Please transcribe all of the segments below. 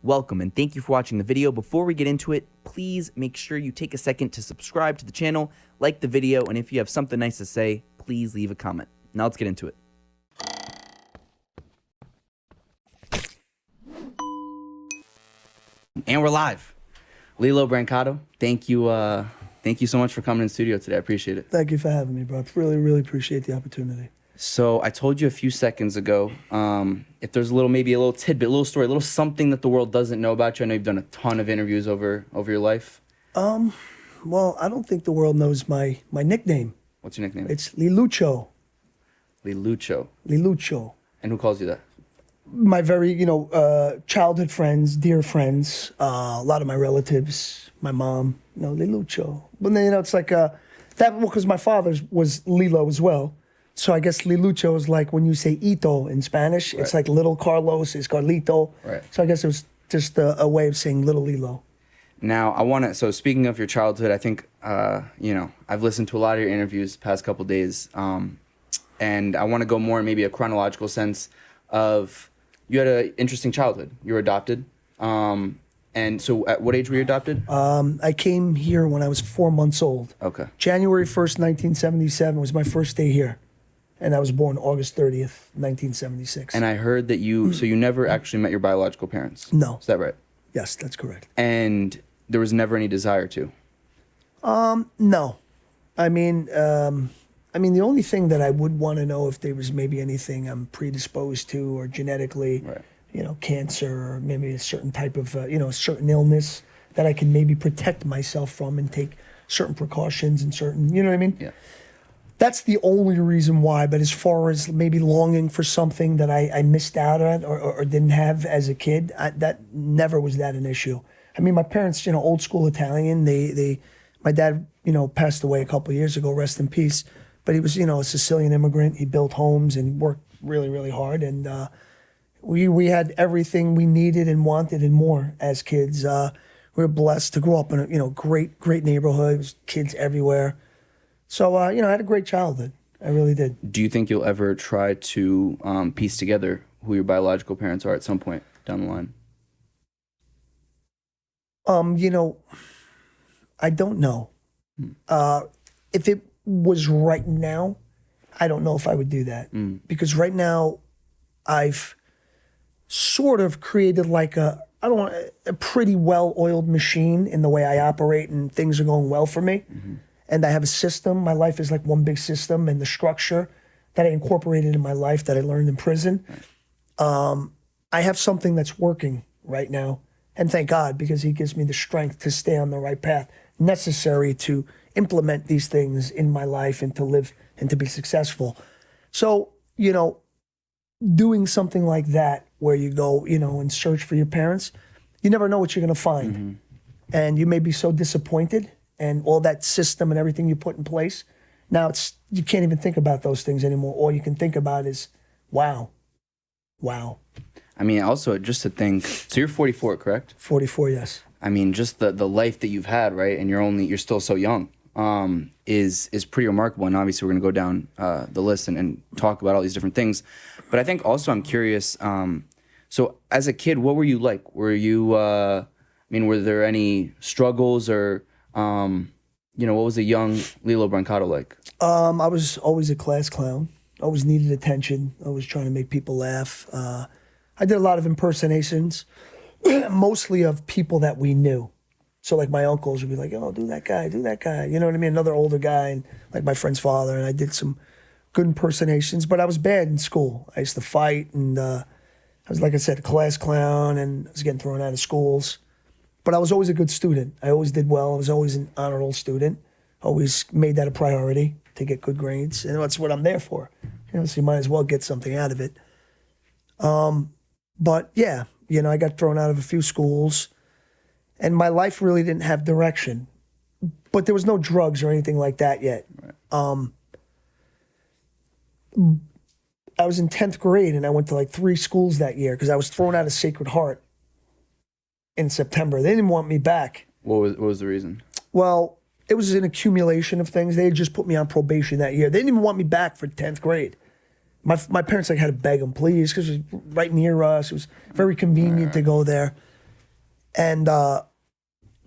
welcome and thank you for watching the video. Before we get into it, please make sure you take a second to subscribe to the channel, like the video, and if you have something nice to say, please leave a comment. Now let's get into it. And we're live. Lillo Brancato, thank you so much for coming in the studio today. I appreciate it. Thank you for having me, bro. I really appreciate the opportunity. So I told you a few seconds ago, if there's maybe a little tidbit, a little story, a little something that the world doesn't know about you. I know you've done a ton of interviews over your life. Well, I don't think the world knows my nickname. What's your nickname? It's Lilucho. Lilucho. Lilucho. And who calls you that? My very, childhood friends, dear friends, a lot of my relatives, my mom, Lilucho. But then, it's like because my father's was Lilo as well. So I guess Lilucho is like when you say Ito in Spanish, right. It's like little Carlos is Carlito. Right. So I guess it was just a way of saying little Lilo. Now, so speaking of your childhood, I think, I've listened to a lot of your interviews the past couple days, and I want to go more in maybe a chronological sense of you had an interesting childhood. You were adopted. And so at what age were you adopted? I came here when I was 4 months old. Okay. January 1st, 1977 was my first day here. And I was born August 30th, 1976. And I heard that you never actually met your biological parents. No. Is that right? Yes, that's correct. And there was never any desire to? No. I mean, the only thing that I would want to know if there was maybe anything I'm predisposed to or genetically, right. Cancer or maybe a certain type of, a certain illness that I can maybe protect myself from and take certain precautions and certain, you know what I mean? Yeah. That's the only reason why. But as far as maybe longing for something that I missed out on or didn't have as a kid, that never was that an issue. I mean, my parents, old school Italian, my dad, passed away a couple of years ago, rest in peace. But he was, a Sicilian immigrant. He built homes and worked really hard. And we had everything we needed and wanted and more as kids. We were blessed to grow up in a, great neighborhood. There was kids everywhere. So, I had a great childhood. I really did. Do you think you'll ever try to piece together who your biological parents are at some point down the line? I don't know. If it was right now, I don't know if I would do that. Because right now, I've sort of created like a pretty well-oiled machine in the way I operate, and things are going well for me. Mm-hmm. And I have a system. My life is like one big system, and the structure that I incorporated in my life that I learned in prison. Right. I have something that's working right now, and thank God, because he gives me the strength to stay on the right path necessary to implement these things in my life and to live and to be successful. So, doing something like that where you go, and search for your parents, you never know what you're going to find. Mm-hmm. And you may be so disappointed and all that system and everything you put in place. Now you can't even think about those things anymore. All you can think about is, wow. I mean, also just to think, so you're 44, correct? 44, yes. I mean, just the life that you've had, right? And you're still so young, is pretty remarkable. And obviously we're gonna go down the list and talk about all these different things. But I think also I'm curious, so as a kid, what were you like? Were you, were there any struggles or, what was a young Lillo Brancato like? I was always a class clown. Always needed attention. Always trying to make people laugh. I did a lot of impersonations, mostly of people that we knew. So like my uncles would be like, "Oh, do that guy. You know what I mean? Another older guy, and like my friend's father. And I did some good impersonations, but I was bad in school. I used to fight, and I was, like I said, a class clown, and I was getting thrown out of schools. But I was always a good student. I always did well. I was always an honor roll student. Always made that a priority to get good grades, and that's what I'm there for. So you might as well get something out of it. But yeah, I got thrown out of a few schools, and my life really didn't have direction. But there was no drugs or anything like that yet. Right. I was in 10th grade, and I went to like 3 schools that year because I was thrown out of Sacred Heart in September. They didn't want me back. What was the reason? Well, it was an accumulation of things. They had just put me on probation that year. They didn't even want me back for 10th grade. My parents had to beg them, please, because it was right near us. It was very convenient to go there. And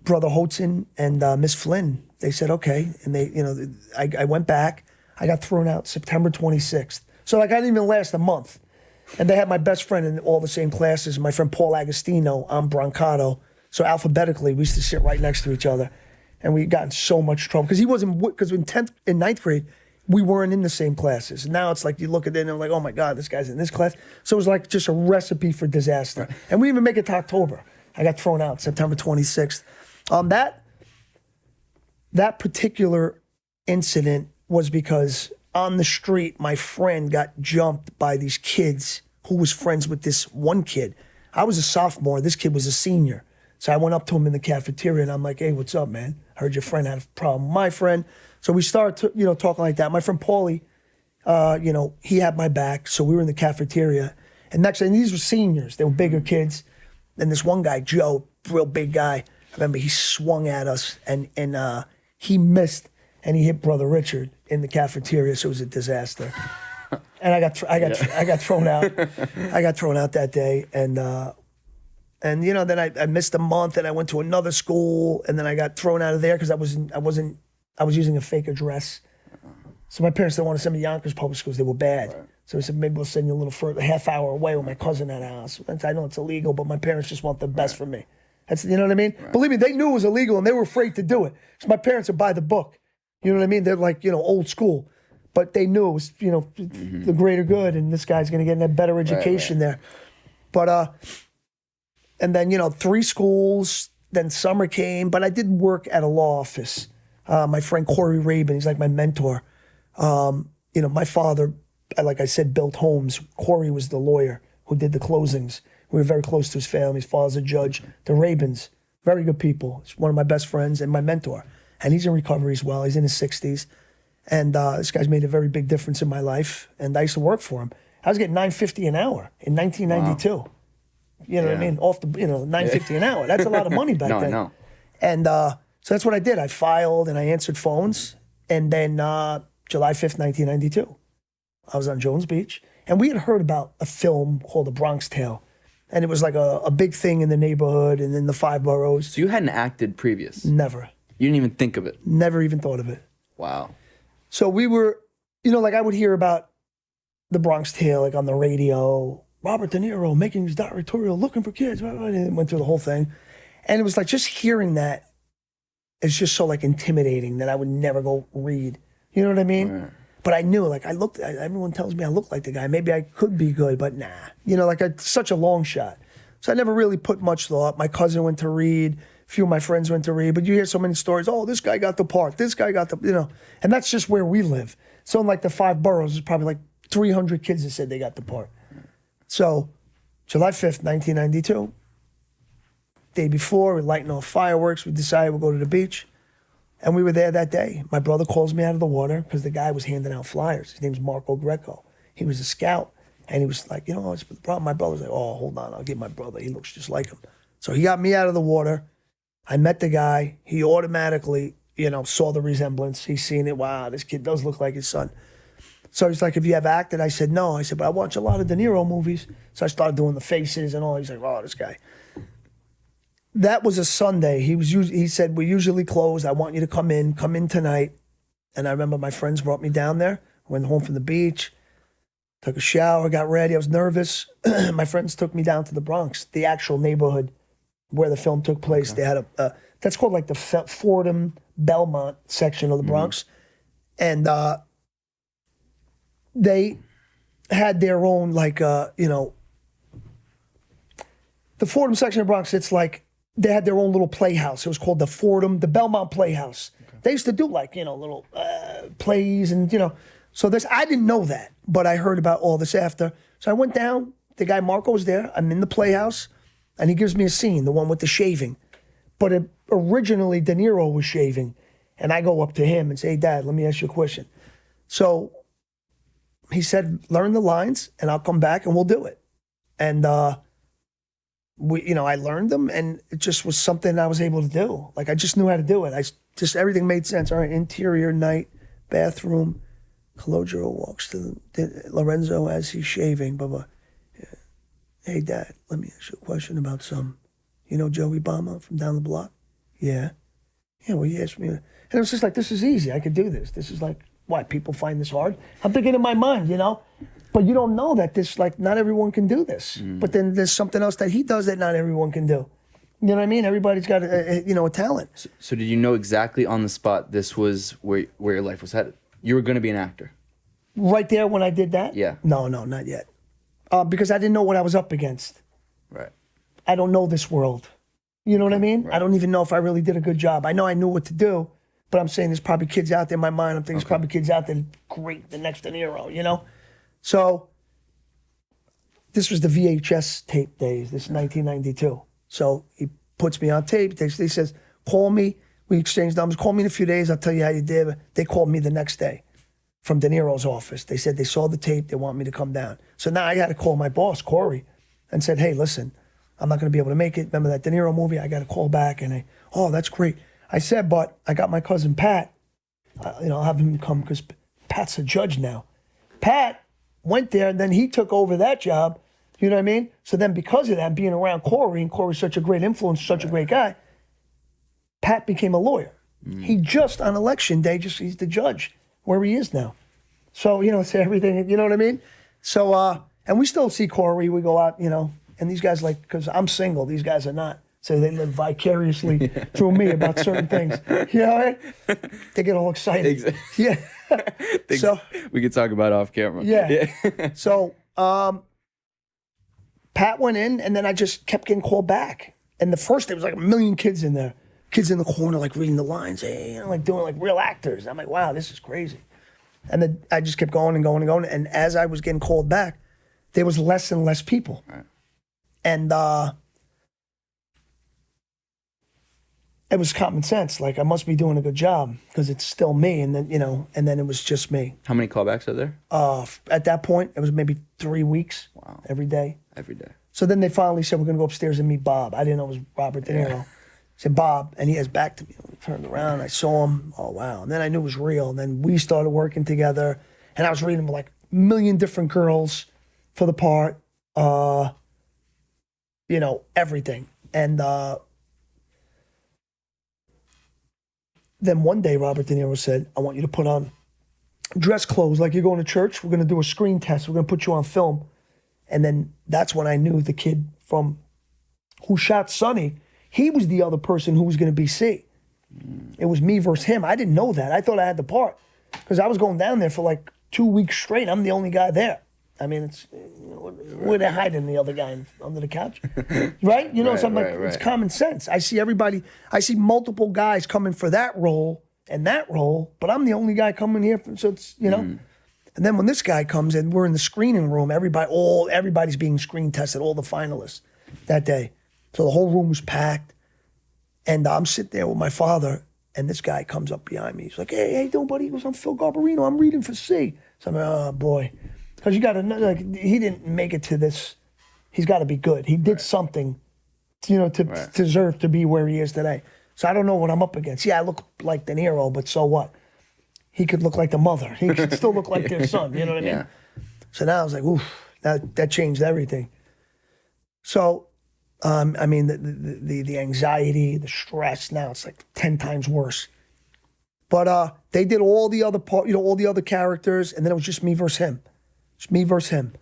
Brother Holton and Miss Flynn, they said, okay. And they, you know, I went back. I got thrown out September 26th. So like I didn't even last a month. And they had my best friend in all the same classes, my friend Paul Agostino, I'm Brancato. So alphabetically, we used to sit right next to each other. And we got in so much trouble. Because he wasn't, because in ninth grade, we weren't in the same classes. And now it's like, you look at it and I'm like, oh my God, this guy's in this class. So it was like just a recipe for disaster. Right. And we didn't even make it to October. I got thrown out September 26th. That particular incident was because on the street, my friend got jumped by these kids who was friends with this one kid. I was a sophomore. This kid was a senior. So I went up to him in the cafeteria and I'm like, hey, what's up, man? I heard your friend had a problem with my friend. So we started, talking like that. My friend Paulie, he had my back. So we were in the cafeteria. And next thing, these were seniors. They were bigger kids. And this one guy, Joe, real big guy, I remember he swung at us and he missed and he hit Brother Richard in the cafeteria. So it was a disaster. And I got thrown out. I got thrown out that day. And then I missed a month and I went to another school and then I got thrown out of there because I was using a fake address. So my parents didn't want to send me to Yonkers public schools. They were bad. Right. So I said, maybe we'll send you a little further, a half hour away with my cousin at a house. I know it's illegal, but my parents just want the best for me. That's, you know what I mean? Right. Believe me, they knew it was illegal and they were afraid to do it. So my parents are by the book. You know what I mean? They're like, old school. But they knew it was, the greater good and this guy's going to get a better education there. But, and then, 3 schools, then summer came, but I did work at a law office. My friend Corey Rabin, he's like my mentor. My father, like I said, built homes. Corey was the lawyer who did the closings. We were very close to his family. His father's a judge. The Rabins, very good people. He's one of my best friends and my mentor. And he's in recovery as well. He's in his 60s. And this guy's made a very big difference in my life. And I used to work for him. I was getting $9.50 an hour in 1992. Wow. You know what I mean? Off the, $9.50 an hour. That's a lot of money back then. No. And so that's what I did. I filed and I answered phones. And then July 5th, 1992, I was on Jones Beach. And we had heard about a film called The Bronx Tale. And it was like a big thing in the neighborhood and in the 5 boroughs. So you hadn't acted previous? Never. You didn't even think of it? Never even thought of it. Wow. So we were, like I would hear about The Bronx Tale, like on the radio, Robert DeNiro making his directorial, looking for kids. And it went through the whole thing. And it was like just hearing that is just so like intimidating that I would never go read. You know what I mean? Right. But I knew, like everyone tells me I look like the guy. Maybe I could be good, but nah. Such a long shot. So I never really put much thought. My cousin went to read. A few of my friends went to read. But you hear so many stories. Oh, this guy got the part. This guy got the, And that's just where we live. So in like the 5 boroughs, there's probably like 300 kids that said they got the part. So July 5th, 1992, day before, we're lighting off fireworks. We decided we'll go to the beach. And we were there that day. My brother calls me out of the water because the guy was handing out flyers. His name's Marco Greco. He was a scout. And he was like, what's the problem? My brother's like, oh, hold on. I'll get my brother. He looks just like him. So he got me out of the water. I met the guy. He automatically, saw the resemblance. He's seen it. Wow, this kid does look like his son. So he's like, have you ever acted? I said, no. I said, but I watch a lot of De Niro movies. So I started doing the faces and all. He's like, oh, this guy. That was a Sunday. He said, we're usually closed. I want you to come in tonight. And I remember my friends brought me down there. I went home from the beach, took a shower, got ready. I was nervous. My friends took me down to the Bronx, the actual neighborhood where the film took place. Okay. They had that's called like the Fordham Belmont section of the Bronx. And they had their own the Fordham section of the Bronx, it's like, they had their own little playhouse. It was called the Belmont Playhouse. Okay. They used to do little plays and, So I didn't know that, but I heard about all this after. So I went down. The guy Marco was there. I'm in the playhouse, and he gives me a scene, the one with the shaving. But originally, De Niro was shaving, and I go up to him and say, hey, Dad, let me ask you a question. So he said, learn the lines, and I'll come back, and we'll do it. And I learned them, and it just was something I was able to do. Like, I just knew how to do it. Everything made sense. All right, interior, night, bathroom. Calogero walks to Lorenzo as he's shaving. Blah, blah. Yeah. Hey, Dad, let me ask you a question about some, You know Joey Bama from down the block? Yeah. Yeah, well, he asked me. And it was just like, this is easy. I could do this. This is like, why, people find this hard? I'm thinking in my mind, you know? But you don't know that this, like, not everyone can do this. But then there's something else that he does that not everyone can do. You know what I mean? Everybody's got, a talent. So did you know exactly on the spot this was where your life was headed? You were going to be an actor. Right there when I did that? Yeah. No, not yet. Because I didn't know what I was up against. Right. I don't know this world. You know what I mean? Right. I don't even know if I really did a good job. I know I knew what to do, but I'm saying there's probably kids out there in my mind. I'm thinking there's probably kids out there great, the next DeNiro, you know? So this was the VHS tape days. This is 1992. So he puts me on tape. He says, call me. We exchange numbers. Call me in a few days. I'll tell you how you did. They called me the next day from De Niro's office. They said they saw the tape. They want me to come down. So now I had to call my boss, Corey, and said, hey, listen, I'm not going to be able to make it. Remember that De Niro movie? I got to call back. And that's great. I said, but I got my cousin Pat. I'll have him come because Pat's a judge now. Pat went there, and then he took over that job. You know what I mean? So then because of that, being around Corey, and Corey's such a great influence, such a great guy, Pat became a lawyer. He just, on election day, he's the judge where he is now. So, so everything, you know what I mean? So, and we still see Corey. We go out, and these guys because I'm single, these guys are not. So they live vicariously through me about certain things. You know what I mean? They get all excited. Exactly. Yeah. So we could talk about it off camera. Yeah. So, Pat went in, and then I just kept getting called back. And the first, there was like 1 million kids in there. Kids in the corner, like reading the lines, doing like real actors. I'm like, wow, this is crazy. And then I just kept going and going and going. And as I was getting called back, there was less and less people. Right. And it was common sense. Like, I must be doing a good job because it's still me. And then, and then it was just me. How many callbacks are there? At that point, it was maybe 3 weeks. Wow. Every day. Every day. So then they finally said, we're going to go upstairs and meet Bob. I didn't know it was Robert DeNiro. Yeah. I said, Bob, and he has back to me. I turned around, I saw him. Oh, wow. And then I knew it was real. And then we started working together. And I was reading with like 1 million different girls for the part. Everything. And then one day, Robert De Niro said, I want you to put on dress clothes like you're going to church. We're going to do a screen test. We're going to put you on film. And then that's when I knew the kid from who shot Sonny, he was the other person who was going to be C. It was me versus him. I didn't know that. I thought I had the part because I was going down there for like 2 weeks straight. I'm the only guy there. I mean, it's where they're hiding the other guy under the couch, right? It's common sense. I see everybody. I see multiple guys coming for that role and that role, but I'm the only guy coming here. So it's And then when this guy comes in, we're in the screening room. Everybody's being screen tested. All the finalists that day. So the whole room was packed. And I'm sitting there with my father, and this guy comes up behind me. He's like, hey, how you doing, buddy? He goes, I'm Phil Garbarino. I'm reading for C. So I'm like, oh, boy. Because you got to know, he didn't make it to this. He's got to be good. He did something, to deserve to be where he is today. So I don't know what I'm up against. Yeah, I look like De Niro, but so what? He could look like the mother. He could still look like their son. You know what I mean? So now I was like, oof, that changed everything. So, the anxiety, the stress, now it's like 10 times worse. But they did all the other all the other characters, and then it was just me versus him. Just me versus him.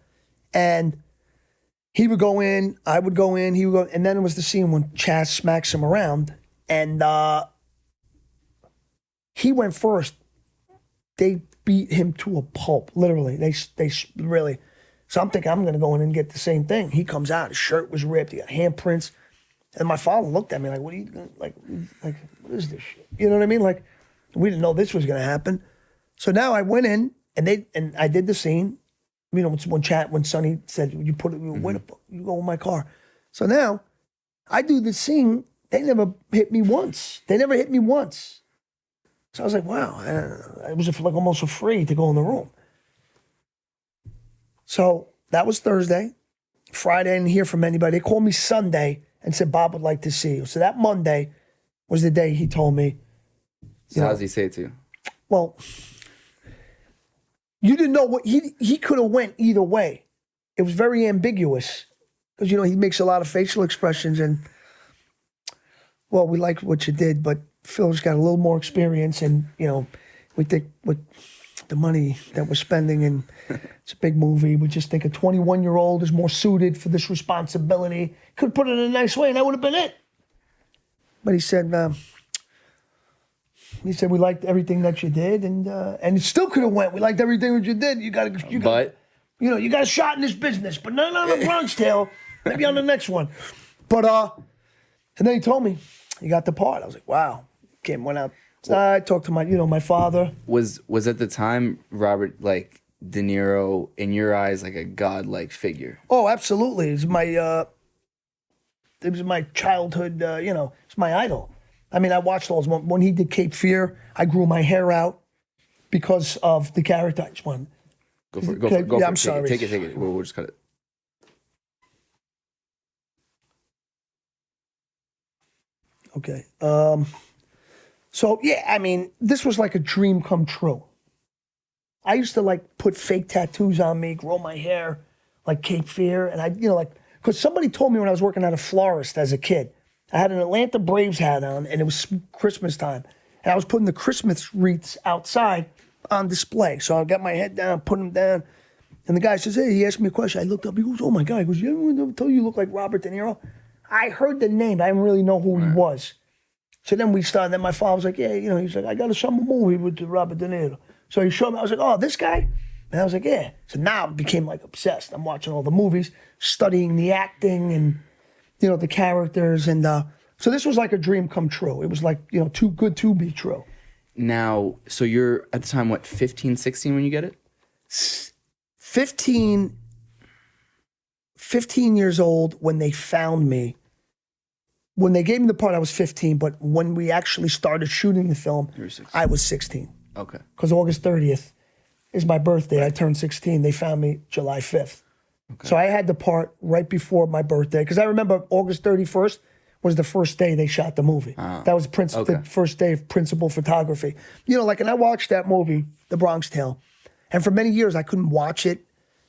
And he would go in, I would go in, he would go, and then it was the scene when Chaz smacks him around, and he went first. They beat him to a pulp, literally. They really. So I'm thinking I'm going to go in and get the same thing. He comes out, his shirt was ripped, he got handprints. And my father looked at me like, what are you doing? Like, what is this shit? You know what I mean? Like, we didn't know this was going to happen. So now I went in, and I did the scene. When Sonny said, you put it, you go in my car. So now I do the scene. They never hit me once. So I was like, wow. I was like almost afraid to go in the room. So that was Thursday. Friday, I didn't hear from anybody. They called me Sunday and said, Bob would like to see you. So that Monday was the day he told me. So how does he say it to you? Well, you didn't know what he could have went either way. It was very ambiguous because, he makes a lot of facial expressions. And well, we liked what you did, but Phil's got a little more experience, and we think with the money that we're spending, and it's a big movie, we just think a 21-year-old is more suited for this responsibility. Could put it in a nice way, and that would have been it. But he said we liked everything that you did, and it still could have went. We liked everything that you did. You got a shot in this business, but not on the Bronx Tale. Maybe on the next one. But and then he told me he got the part. I was like, wow. Went out. I talked to my father. Was at the time Robert like De Niro in your eyes like a godlike figure? Oh, absolutely. It was my childhood. It's my idol. I mean, I watched all those. When he did Cape Fear, I grew my hair out because of the character. I just wanted. Go for it. I'm sorry. Take it. We'll just cut it. Okay. So yeah, I mean, this was like a dream come true. I used to like put fake tattoos on me, grow my hair, like Cape Fear, and because somebody told me when I was working at a florist as a kid, I had an Atlanta Braves hat on, and it was Christmas time, and I was putting the Christmas wreaths outside on display. So I got my head down, put them down, and the guy says, "Hey," he asked me a question. I looked up. He goes, "Oh my God!" He goes, "You ever tell you look like Robert De Niro?" I heard the name. I didn't really know who he was. So then we started. Then my father was like, "Yeah, he's like, I got a summer movie with Robert De Niro." So he showed me. I was like, "Oh, this guy?" And I was like, "Yeah." So now I became like obsessed. I'm watching all the movies, studying the acting and the characters, and so this was like a dream come true. It was like too good to be true. Now, so you're at the time what, 15, 16 when you get it? 15 years old when they found me. When they gave me the part, I was 15, but when we actually started shooting the film, I was 16. Okay. Because August 30th is my birthday. I turned 16. They found me July 5th. Okay. So I had the part right before my birthday. Because I remember August 31st was the first day they shot the movie. That was the first day of principal photography. And I watched that movie, The Bronx Tale. And for many years, I couldn't watch it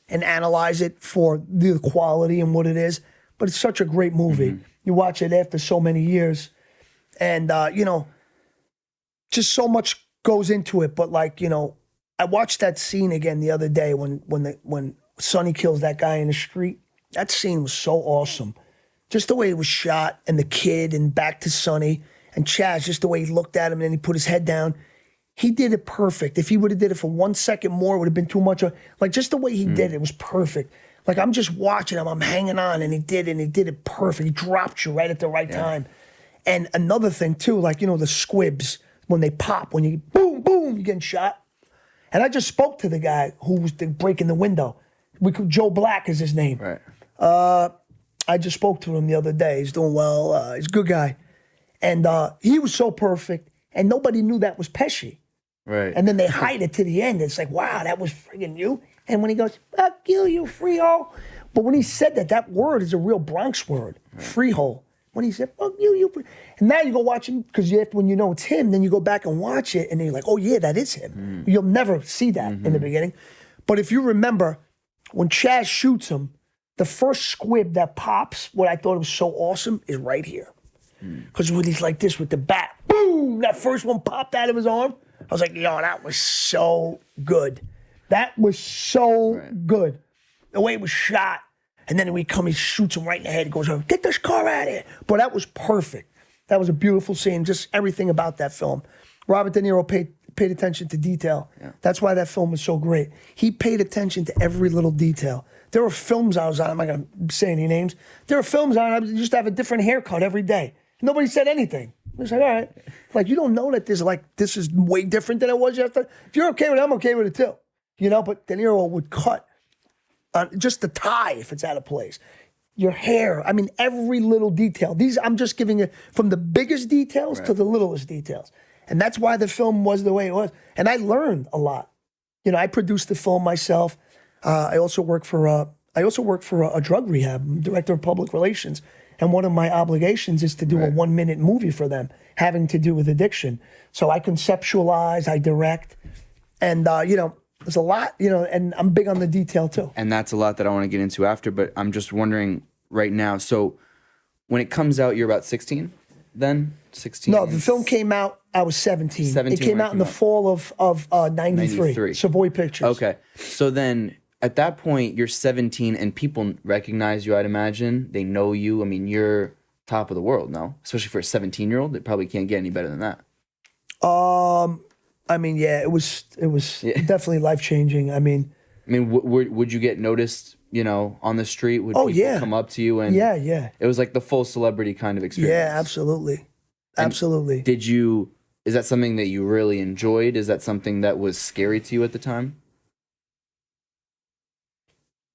and analyze it for the quality and what it is. But it's such a great movie. Mm-hmm. You watch it after so many years, and just so much goes into it. But I watched that scene again the other day when Sonny kills that guy in the street. That scene was so awesome, just the way it was shot, and the kid, and back to Sonny and Chaz, just the way he looked at him and then he put his head down. He did it perfect. If he would have did it for 1 second more, it would have been too much. Just the way he did it was perfect. Like, I'm just watching him, I'm hanging on, and he did it perfect. He dropped you right at the right time. And another thing, too, the squibs, when they pop, when you boom, boom, you're getting shot. And I just spoke to the guy who was breaking the window. Joe Black is his name. Right. I just spoke to him the other day. He's doing well. He's a good guy. And he was so perfect, and nobody knew that was Pesci. Right. And then they hide it to the end. It's like, wow, that was friggin' you. And when he goes, "Fuck you, you freehole." But when he said that word is a real Bronx word, freehole. When he said, "Fuck you, you," and now you go watch him, because when you know it's him, then you go back and watch it, and then you're like, "Oh yeah, that is him." You'll never see that in the beginning. But if you remember, when Chaz shoots him, the first squib that pops, what I thought was so awesome, is right here. Because when he's like this with the bat, boom, that first one popped out of his arm. I was like, yo, that was so good. That was so good. The way it was shot. And then he shoots him right in the head. He goes, "Get this car out of here." But that was perfect. That was a beautiful scene. Just everything about that film. Robert De Niro paid attention to detail. Yeah. That's why that film was so great. He paid attention to every little detail. There were films I was on. I'm not going to say any names. There were films on. I used to have a different haircut every day. Nobody said anything. I was like, all right. Like, you don't know that this is way different than it was yesterday. If you're okay with it, I'm okay with it too. But De Niro would cut just the tie if it's out of place. Your hair, I mean, every little detail. I'm just giving it from the biggest details to the littlest details. And that's why the film was the way it was. And I learned a lot. I produced the film myself. I also work for a drug rehab. I'm director of public relations. And one of my obligations is to do a 1-minute movie for them having to do with addiction. So I conceptualize, I direct, and there's a lot, and I'm big on the detail too. And that's a lot that I want to get into after, but I'm just wondering right now. So when it comes out, you're about 16? then? 16? No, the film came out, I was 17. 17 It came when it out in came the out. fall of 93. 93. Savoy Pictures. Okay. So then at that point, you're 17 and people recognize you, I'd imagine. They know you. I mean, you're top of the world, no? Especially for a 17-year-old. They probably can't get any better than that. I mean, yeah, it was definitely life-changing. I mean, would you get noticed, on the street? Would people come up to you? And yeah. it was like the full celebrity kind of experience. Yeah, absolutely. And Absolutely. is that something that you really enjoyed? Is that something that was scary to you at the time?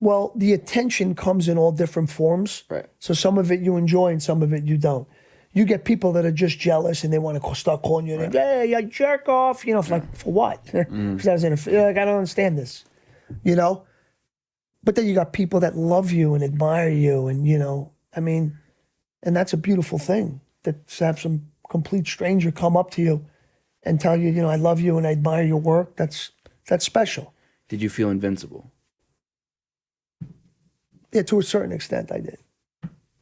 Well, the attention comes in all different forms. Right. So some of it you enjoy and some of it you don't. You get people that are just jealous and they want to start calling you, hey, you jerk off, for what? Because I don't understand this, But then you got people that love you and admire you, and and that's a beautiful thing. That to have some complete stranger come up to you and tell you, I love you and I admire your work. That's special. Did you feel invincible? Yeah, to a certain extent, I did.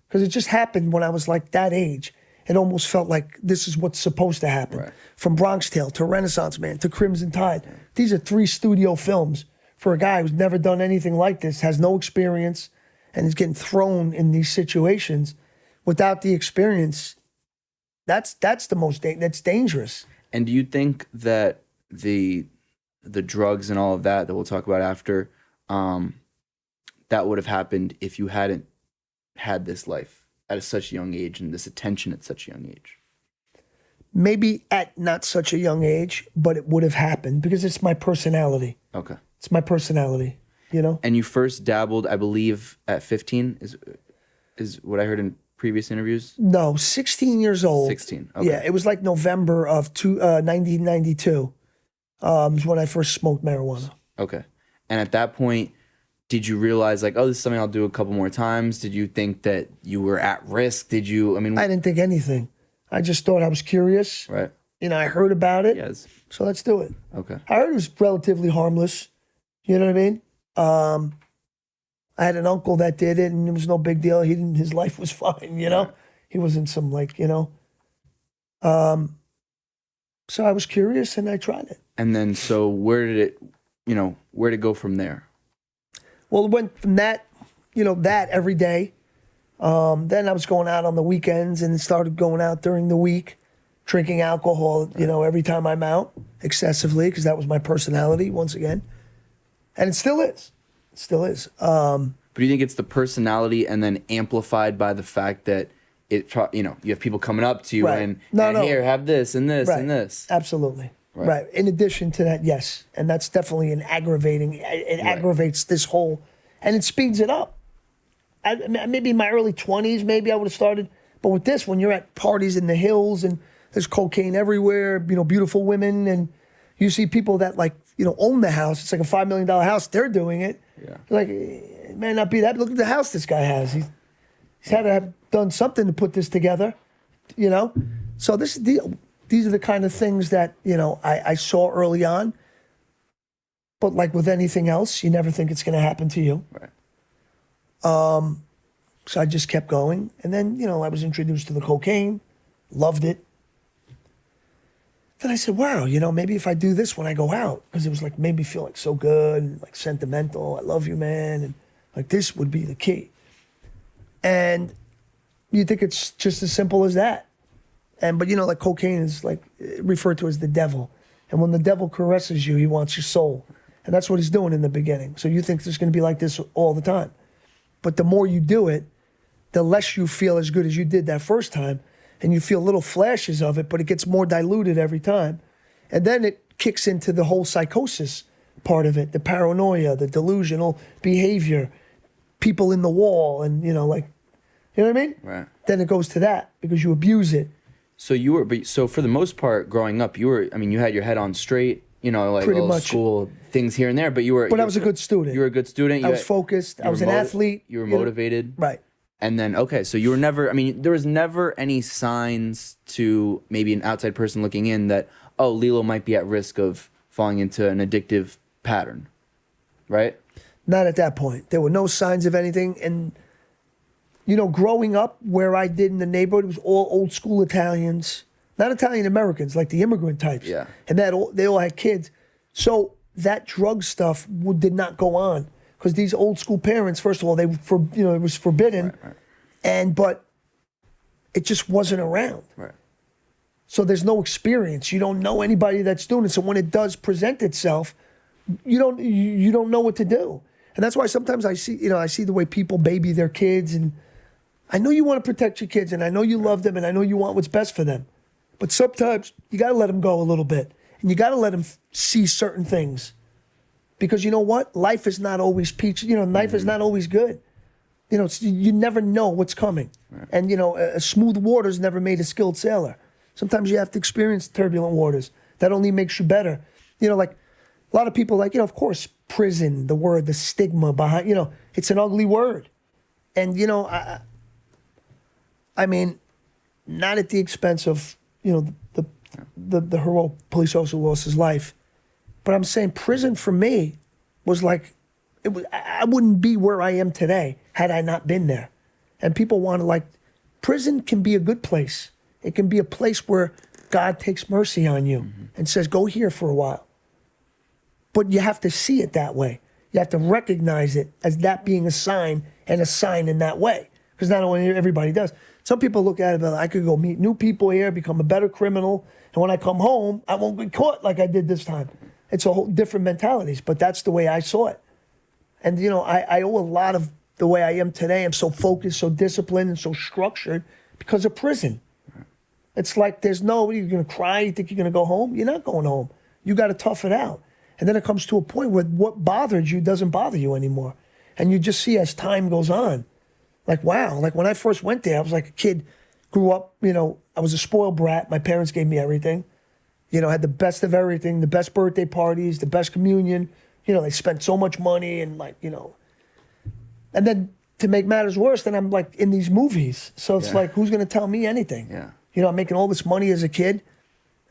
Because it just happened when I was like that age. It almost felt like this is what's supposed to happen. Right. From Bronx Tale to Renaissance Man to Crimson Tide. These are 3 studio films for a guy who's never done anything like this, has no experience, and is getting thrown in these situations without the experience. That's that's dangerous. And do you think that the drugs and all of that we'll talk about after, that would have happened if you hadn't had this life at such a young age and this attention at such a young age? Maybe at not such a young age, but it would have happened because it's my personality. Okay. It's my personality, And you first dabbled, I believe, at 15 is what I heard in previous interviews? No, 16 years old. 16, okay. Yeah, it was like November of 1992 was when I first smoked marijuana. Okay. And at that point, did you realize this is something I'll do a couple more times? Did you think that you were at risk? I didn't think anything. I just thought I was curious. Right. I heard about it. Yes. So let's do it. Okay. I heard it was relatively harmless. You know what I mean? I had an uncle that did it, and it was no big deal. His life was fine, Right. He wasn't some So I was curious, and I tried it. And then, so where did it go from there? Well, it went from that, that every day. Then I was going out on the weekends and started going out during the week, drinking alcohol, every time I'm out excessively, because that was my personality once again. And it still is. It still is. But do you think it's the personality and then amplified by the fact that you have people coming up to you Right. and No. here, have this and this Right. and this. Absolutely. Right. In addition to that, yes. And that's definitely it aggravates this whole, and it speeds it up. Maybe in my early 20s, maybe I would have started. But with this, when you're at parties in the hills and there's cocaine everywhere, beautiful women, and you see people that own the house. It's like a $5 million house. They're doing it. Yeah. Like, it may not be that. Look at the house this guy has. He's had to have done something to put this together, So these are the kind of things that, I saw early on. But like with anything else, you never think it's going to happen to you. Right. So I just kept going. And then, I was introduced to the cocaine, loved it. Then I said, wow, maybe if I do this when I go out, because it was made me feel so good and sentimental. I love you, man. And this would be the key. And you think it's just as simple as that. But cocaine is referred to as the devil. And when the devil caresses you, he wants your soul. And that's what he's doing in the beginning. So you think it's going to be like this all the time. But the more you do it, the less you feel as good as you did that first time. And you feel little flashes of it, but it gets more diluted every time. And then it kicks into the whole psychosis part of it, the paranoia, the delusional behavior, people in the wall, and, you know what I mean? Right. Then it goes to that because you abuse it. So so for the most part, growing up, you had your head on straight, Pretty little much. school things here and there, but But I was a good student. You were a good student. I was focused. I was an athlete. You were motivated. Right. And then, okay, so you were never, there was never any signs to maybe an outside person looking in that, oh, Lillo might be at risk of falling into an addictive pattern, right? Not at that point. There were no signs of anything. And growing up where I did in the neighborhood, it was all old school Italians, not Italian Americans, like the immigrant types. Yeah. And they all had kids. So that drug stuff did not go on because these old school parents, first of all, it was forbidden, but it just wasn't around. Right. So there's no experience. You don't know anybody that's doing it. So when it does present itself, you don't know what to do. And that's why sometimes I see the way people baby their kids, and I know you want to protect your kids, and I know you love them, and I know you want what's best for them. But sometimes you got to let them go a little bit, and you got to let them see certain things. Because you know what? Life is not always peachy. Life is not always good. You never know what's coming. Right. And, a smooth water's never made a skilled sailor. Sometimes you have to experience turbulent waters. That only makes you better. Like a lot of people of course, prison, the stigma behind, it's an ugly word. And, I mean, not at the expense of, the heroic police officer who lost his life. But I'm saying prison for me was like, I wouldn't be where I am today had I not been there. And people want to prison can be a good place. It can be a place where God takes mercy on you and says, go here for a while. But you have to see it that way. You have to recognize it as that being a sign and a sign in that way. Because not only everybody does. Some people look at it like, I could go meet new people here, become a better criminal, and when I come home, I won't get caught like I did this time. It's a whole different mentalities, but that's the way I saw it. And, I owe a lot of the way I am today. I'm so focused, so disciplined, and so structured because of prison. It's like you're going to cry, you think you're going to go home? You're not going home. You got to tough it out. And then it comes to a point where what bothered you doesn't bother you anymore. And you just see as time goes on, like, wow. Like when I first went there, I was like a kid, grew up, I was a spoiled brat. My parents gave me everything. Had the best of everything, the best birthday parties, the best communion. They spent so much money and And then to make matters worse, then I'm like in these movies. So it's like, who's going to tell me anything? Yeah. I'm making all this money as a kid.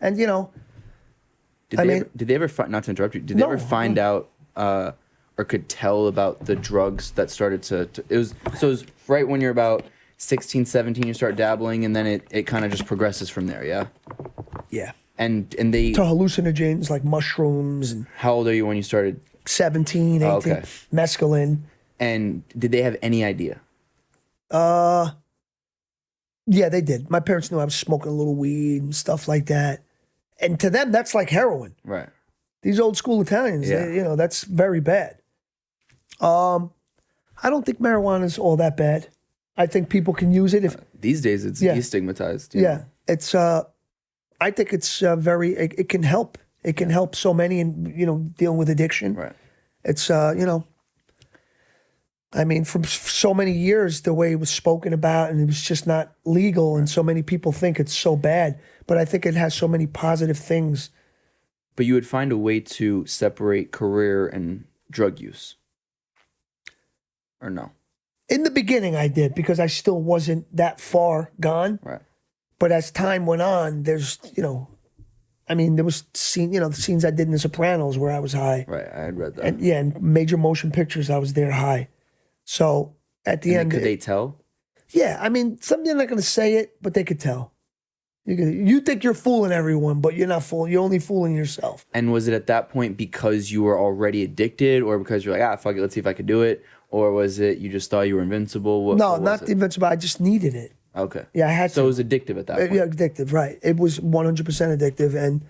And, Did they ever not to interrupt you, did they ever find out or could tell about the drugs that started it was right when you're about 16, 17, you start dabbling, and then it kind of just progresses from there, yeah? Yeah. And they... To hallucinogens like mushrooms. And how old are you when you started? 17, 18. Oh, okay. Mescaline. And did they have any idea? Yeah, they did. My parents knew I was smoking a little weed and stuff like that. And to them, that's like heroin. Right. These old school Italians, that's very bad. I don't think marijuana is all that bad. I think people can use it if these days it's destigmatized. Yeah, it's. I think it's very. It can help. It can help so many in dealing with addiction. Right. It's I mean, for so many years, the way it was spoken about, and it was just not legal, and so many people think it's so bad. But I think it has so many positive things. But you would find a way to separate career and drug use, or no? In the beginning, I did, because I still wasn't that far gone. Right. But as time went on, there's, I mean, there was the scenes I did in The Sopranos where I was high. Right, I had read that. And and major motion pictures, I was there high. So at the end, could they tell? Yeah, I mean, they're not going to say it, but they could tell. You think you're fooling everyone, but you're not fooling. You're only fooling yourself. And was it at that point because you were already addicted, or because you're like, fuck it, let's see if I could do it, or was it you just thought you were invincible? What not invincible. I just needed it. Okay. Yeah, I had to. So it was addictive at that point. Yeah, addictive, right. It was 100% addictive. And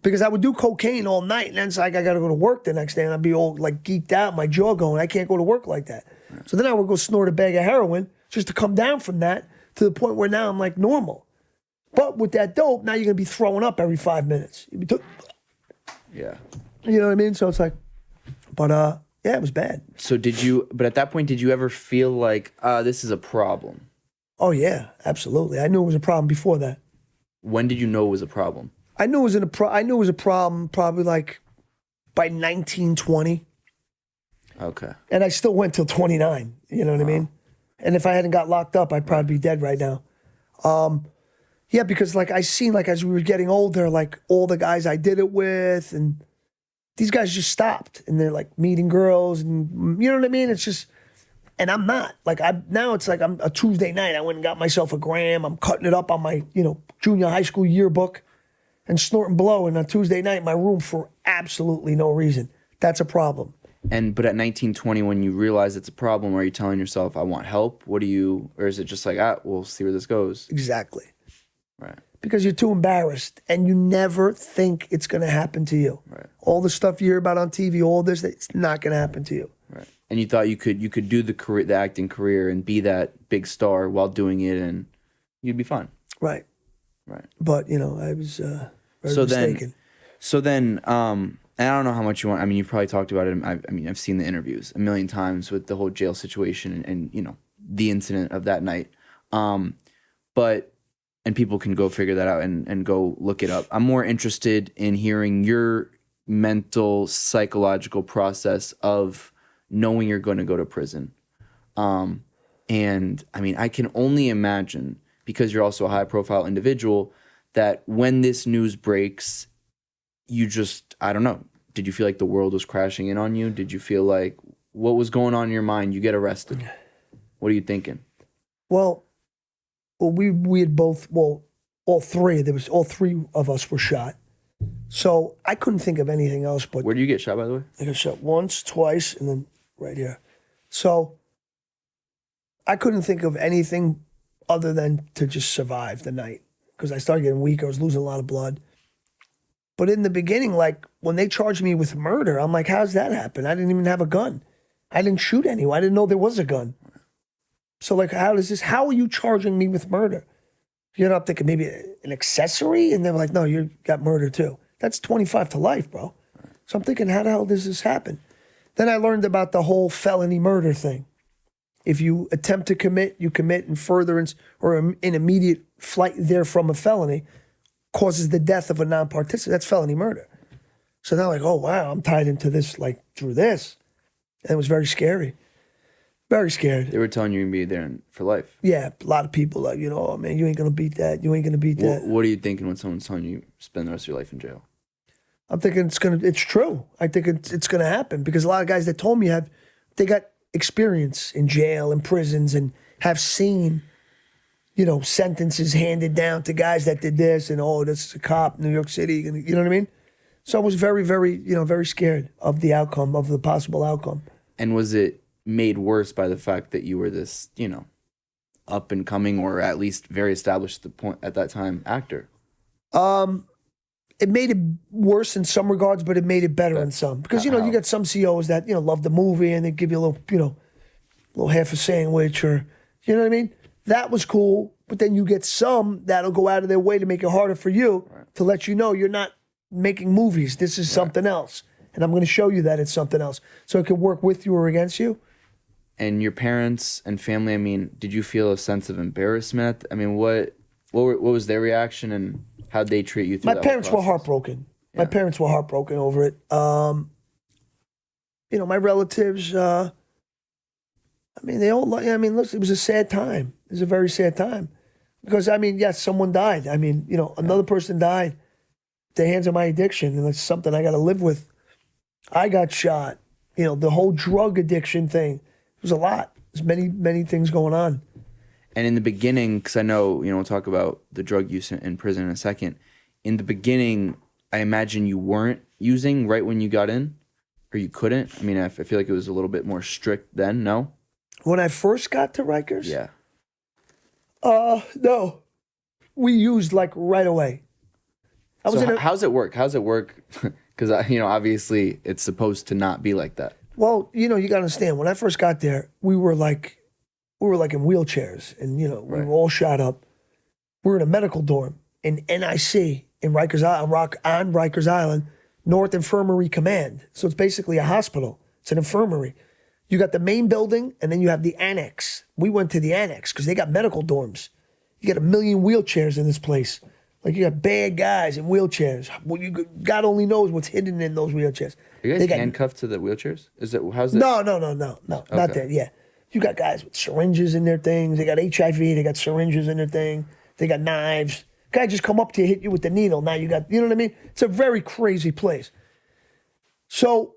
because I would do cocaine all night, and then it's like I got to go to work the next day, and I'd be all like geeked out, my jaw going, I can't go to work like that. Right. So then I would go snort a bag of heroin just to come down from that to the point where now I'm like normal. But with that dope, now you're going to be throwing up every 5 minutes. Yeah. You know what I mean? So it's like, but yeah, it was bad. So but at that point, did you ever feel like, this is a problem? Oh, yeah, absolutely. I knew it was a problem before that. When did you know it was a problem? I knew it was a problem probably like by 1920. Okay. And I still went till 29. You know what I mean? And if I hadn't got locked up, I'd probably be dead right now. Yeah, because like I seen like as we were getting older, like all the guys I did it with, and these guys just stopped, and they're like meeting girls, and you know what I mean? It's just And I'm not. Like, now it's like I'm a Tuesday night. I went and got myself a gram. I'm cutting it up on my, junior high school yearbook and snorting blow in a Tuesday night in my room for absolutely no reason. That's a problem. But at 19, 20, when you realize it's a problem, are you telling yourself, I want help? Or is it just like, we'll see where this goes? Exactly. Right. Because you're too embarrassed and you never think it's going to happen to you. Right. All the stuff you hear about on TV, all this, it's not going to happen to you. Right. And you thought you could do the acting career and be that big star while doing it, and you'd be fine. Right. Right. But, I was very mistaken. And I don't know how much you want. I mean, you've probably talked about it. I've seen the interviews a million times with the whole jail situation and the incident of that night. And people can go figure that out and go look it up. I'm more interested in hearing your mental, psychological process of knowing you're going to go to prison. And I mean, I can only imagine, because you're also a high profile individual, that when this news breaks, I don't know. Did you feel like the world was crashing in on you? Did you feel like, what was going on in your mind? You get arrested. What are you thinking? Well, we had both, all three of us were shot. So I couldn't think of anything else but. Where did you get shot, by the way? I got shot once, twice, and then right here. So I couldn't think of anything other than to just survive the night, because I started getting weak. I was losing a lot of blood. But in the beginning, like when they charged me with murder, I'm like, how's that happen? I didn't even have a gun. I didn't shoot anyone. I didn't know there was a gun. So like, how are you charging me with murder? I'm thinking maybe an accessory? And they were like, no, you got murder too. That's 25 to life, bro. So I'm thinking, how the hell does this happen? Then I learned about the whole felony murder thing. If you attempt to commit, you commit in furtherance or in immediate flight therefrom a felony, causes the death of a non-participant. That's felony murder. So now like, oh, wow, I'm tied into this, like, through this. And it was very scary. Very scared. They were telling you you're going to be there for life. Yeah, a lot of people like, oh, man, you ain't going to beat that. You ain't going to beat that. What are you thinking when someone's telling you spend the rest of your life in jail? I'm thinking it's true. I think it's going to happen, because a lot of guys that told me they got experience in jail and prisons and have seen, sentences handed down to guys that did this and, this is a cop in New York City. You know what I mean? So I was very, very, very scared of the outcome, of the possible outcome. And was it made worse by the fact that you were this, up and coming, or at least very established at that time, actor? It made it worse in some regards, but it made it better in some. Because, you got some COs that, love the movie and they give you a little half a sandwich, or, you know what I mean? That was cool. But then you get some that'll go out of their way to make it harder for you, to let you know you're not making movies. This is something else. And I'm going to show you that it's something else. So it could work with you or against you. And your parents and family, I mean, did you feel a sense of embarrassment? I mean, what was their reaction, and how'd they treat you through My parents were heartbroken. Yeah. My parents were heartbroken over it. My relatives, listen, it was a sad time. It was a very sad time. Because, yes, someone died. Another person died at the hands of my addiction, and it's something I got to live with. I got shot. The whole drug addiction thing. It was a lot. There's many, many things going on. And in the beginning, because I know, we'll talk about the drug use in prison in a second. In the beginning, I imagine you weren't using right when you got in, or you couldn't. I feel like it was a little bit more strict then, no? When I first got to Rikers? Yeah. No. We used like right away. How's it work? Because, obviously it's supposed to not be like that. Well, you got to understand, when I first got there, we were like in wheelchairs, and, we were all shot up. We were in a medical dorm in NIC in Rikers Island, North Infirmary Command. So it's basically a hospital. It's an infirmary. You got the main building, and then you have the annex. We went to the annex because they got medical dorms. You got 1 million wheelchairs in this place. Like, you got bad guys in wheelchairs. Well, God only knows what's hidden in those wheelchairs. Are you guys handcuffed to the wheelchairs? How's it? No, not that. Yeah, you got guys with syringes in their things. They got HIV. They got syringes in their thing. They got knives. Guy just come up to you, hit you with the needle. Now you got, you know what I mean? It's a very crazy place. So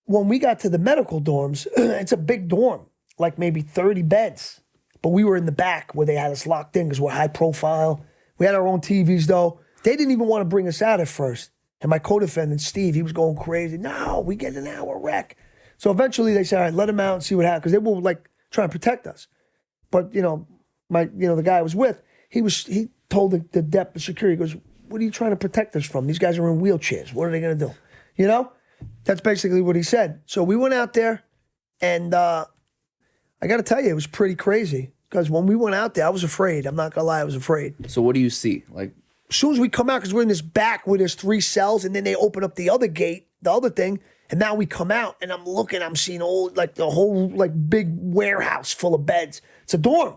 when we got to the medical dorms, it's a big dorm. like maybe 30 beds. But we were in the back where they had us locked in because we're high profile. We had our own TVs though. They didn't even want to bring us out at first. And my co-defendant, Steve, he was going crazy. No, we get an hour wreck. So eventually they said, all right, let him out and see what happens. Because they were like trying to protect us. But, the guy I was with, he told the depth security, he goes, what are you trying to protect us from? These guys are in wheelchairs. What are they going to do? That's basically what he said. So we went out there, and I got to tell you, it was pretty crazy. Because when we went out there, I was afraid. I'm not going to lie, I was afraid. So what do you see? Like, as soon as we come out, because we're in this back where there's 3 cells, and then they open up the other gate, the other thing, and now we come out, and I'm seeing the whole big warehouse full of beds. It's a dorm.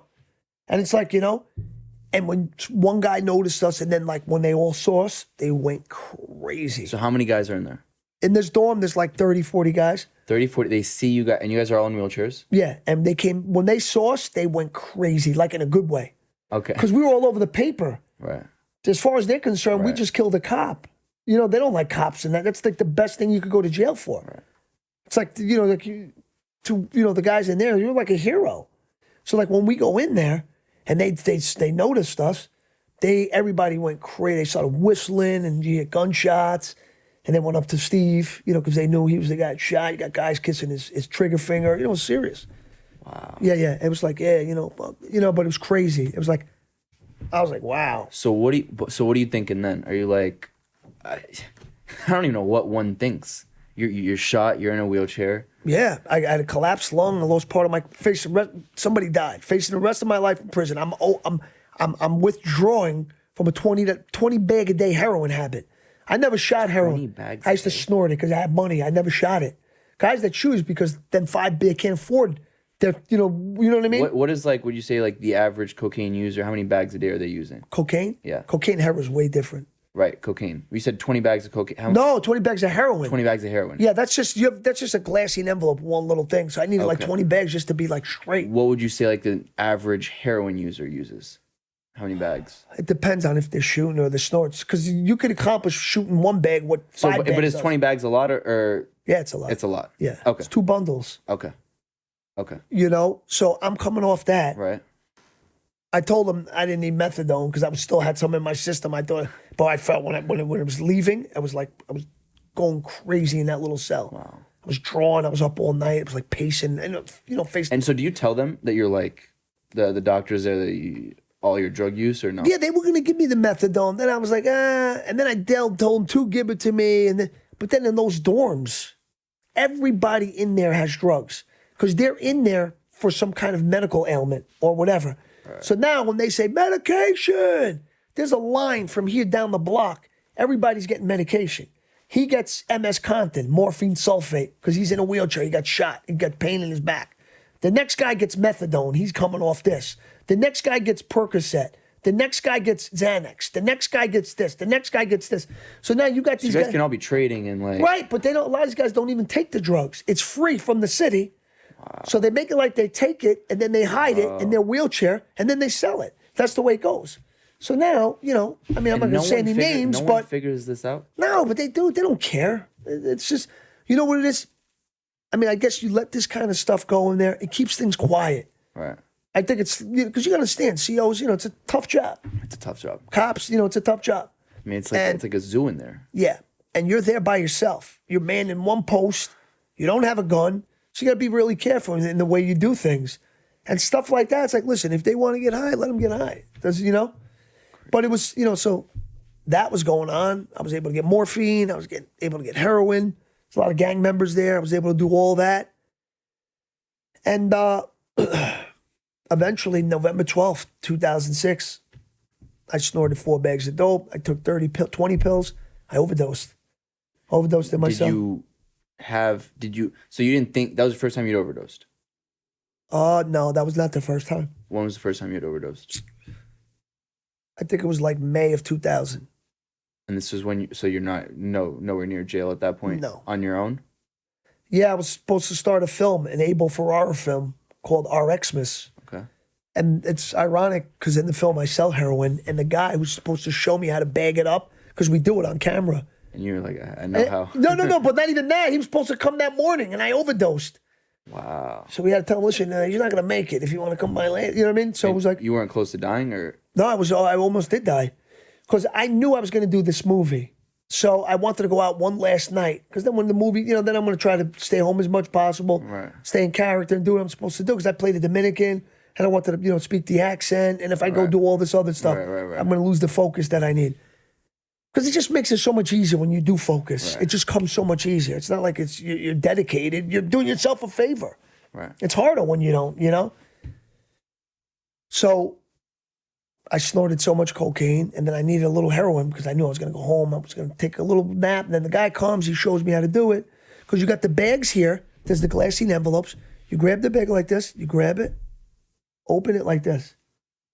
And it's and when one guy noticed us, and then when they all saw us, they went crazy. so how many guys are in there? In this dorm, there's 30, 40 guys. 30, 40. They see you guys, and you guys are all in wheelchairs? Yeah, and when they saw us, they went crazy, in a good way. Okay. Because we were all over the paper. Right. As far as they're concerned, we Right. just killed a cop. They don't like cops, and that's the best thing you could go to jail for. Right. It's the guys in there, you're like a hero. So when we go in there, and they noticed us, everybody went crazy. They started whistling, and you hear gunshots, and they went up to Steve, because they knew he was the guy that shot. You got guys kissing his trigger finger. It was serious. Wow. Yeah. It was but it was crazy. It was I was like, wow. So what are you thinking then? Are you like, I don't even know what one thinks. You're shot. You're in a wheelchair. Yeah, I had a collapsed lung. I lost part of my face. Somebody died. Facing the rest of my life in prison. I'm withdrawing from a 20 bag a day heroin habit. I never shot heroin. 20 bags I used to a day? snort it because I had money. I never shot it. Guys that choose because then 5 big can't afford. They're you know what I mean. What is would you say the average cocaine user? How many bags a day are they using? Cocaine. Yeah. Cocaine and heroin is way different. Right, cocaine. You said 20 bags of cocaine. No, 20 bags of heroin. 20 bags of heroin. Yeah, that's just a glassine envelope, one little thing. So I needed Okay. 20 bags just to be straight. What would you say the average heroin user uses? How many bags? It depends on if they're shooting or the snorts, because you could accomplish shooting 1 bag what 5 bags. But is does. 20 bags a lot or Yeah, it's a lot. it's a lot? Yeah. Okay. It's 2 bundles. Okay. So I'm coming off that. Right. I told him I didn't need methadone because I still had some in my system. I thought, but I felt when it was leaving, I was going crazy in that little cell. Wow. I was drawing. I was up all night. It was pacing and facing. And so do you tell them that you're the doctors there that all your drug use or no? Yeah, they were gonna give me the methadone. Then I was like, and then I told them to give it to me, but then in those dorms, everybody in there has drugs because they're in there for some kind of medical ailment or whatever. Right. So now when they say medication, there's a line from here down the block. Everybody's getting medication. He gets MS Contin, morphine sulfate, because he's in a wheelchair. He got shot. He got pain in his back. The next guy gets methadone. He's coming off this. The next guy gets Percocet. The next guy gets Xanax. The next guy gets this. The next guy gets this. So now you got these you guys can all be trading and Right, but a lot of these guys don't even take the drugs. It's free from the city. Wow. So they make it like they take it, and then they hide it in their wheelchair, and then they sell it. That's the way it goes. So now, I'm not going to say any names, no but one figures this out. No, but they do. They don't care. It's just, you know what it is? I guess you let this kind of stuff go in there. It keeps things quiet. Right. I think it's, because you got to understand, COs, it's a tough job. It's a tough job. Cops, it's a tough job. It's like a zoo in there. Yeah. And you're there by yourself. You're manned in one post. You don't have a gun. So you got to be really careful in the way you do things. And stuff like that. It's listen, if they want to get high, let them get high. But it was, so that was going on. I was able to get morphine. I was able to get heroin. There's a lot of gang members there. I was able to do all that. And eventually, November 12th, 2006, I snorted 4 bags of dope. I took 20 pills. I overdosed. Overdosed in myself. So you didn't think, that was the first time you'd overdosed? No, that was not the first time. When was the first time you had overdosed? I think it was maybe of 2000. And this is when so you're nowhere near jail at that point? No. On your own? Yeah, I was supposed to start a film, an Abel Ferrara film called RXmas. Okay. And it's ironic because in the film I sell heroin, and the guy who's supposed to show me how to bag it up, because we do it on camera. And you were like, I know how. No, but not even that. He was supposed to come that morning, and I overdosed. Wow. So we had to tell him, listen, you're not gonna make it if you want to come by land. You know what I mean? So it was like, You weren't close to dying, or no, I almost did die because I knew I was gonna do this movie. So I wanted to go out one last night because then when the movie, then I'm gonna try to stay home as much possible, Right. stay in character and do what I'm supposed to do because I played a Dominican and I wanted to, speak the accent. And if I go Right. do all this other stuff, Right. I'm gonna lose the focus that I need. Because it just makes it so much easier when you do focus. Right. It just comes so much easier. It's not like you're dedicated. You're doing yourself a favor. right? It's harder when you don't. So I snorted so much cocaine, and then I needed a little heroin because I knew I was going to go home. I was going to take a little nap, and then the guy comes. He shows me how to do it because you got the bags here. There's the glassine envelopes. You grab the bag like this. You grab it, open it like this,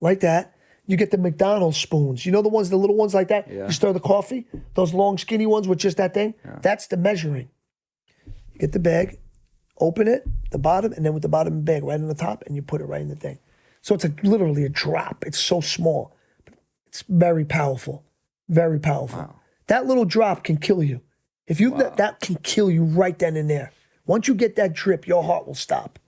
like that. You get the McDonald's spoons. You know the little ones like that? Yeah. You stir the coffee? Those long, skinny ones with just that thing? Yeah. That's the measuring. You get the bag, open it, the bottom, and then with the bottom of the bag right on the top, and you put it right in the thing. So it's literally a drop. It's so small. It's very powerful. Very powerful. Wow. That little drop can kill you. If you that can kill you right then and there. Once you get that drip, your heart will stop.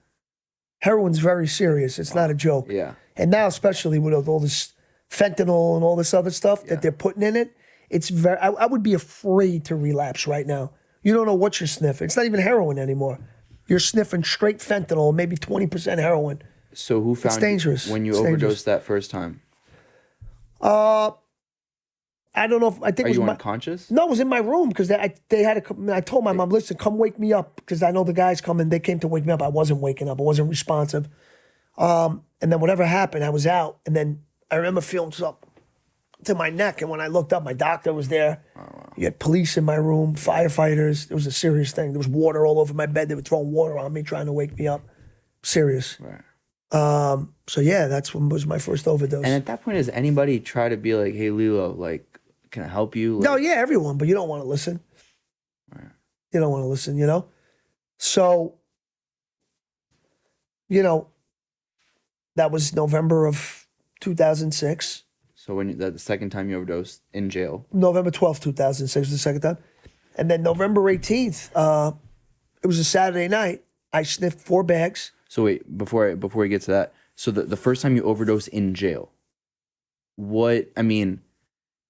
Heroin's very serious. It's not a joke. Yeah. And now, especially with all this fentanyl and all this other stuff that they're putting in it, it's very. I would be afraid to relapse right now. You don't know what you're sniffing. It's not even heroin anymore. You're sniffing straight fentanyl, maybe 20% heroin. So who found dangerous. you when you It's overdosed dangerous. that first time? I don't know if I think Are it was you my. unconscious? No, it was in my room because they had to. I told my mom, listen, come wake me up because I know the guys coming. They came to wake me up. I wasn't waking up. I wasn't responsive. And then whatever happened, I was out. And then I remember feeling something to my neck. And when I looked up, my doctor was there. Oh, wow. You had police in my room, firefighters. It was a serious thing. There was water all over my bed. They were throwing water on me, trying to wake me up. Serious. Right. So yeah, that's when was my first overdose. And at that point, does anybody try to be like, "Hey, Lillo, like, can I help you?" Like, No, yeah, everyone, but you don't want to listen. Right. You don't want to listen, So, that was November of 2006. So when the second time you overdosed in jail, November 12th, 2006 was the second time. And then November 18th, it was a Saturday night. I sniffed 4 bags. so wait, before we get to that, so the first time you overdosed in jail,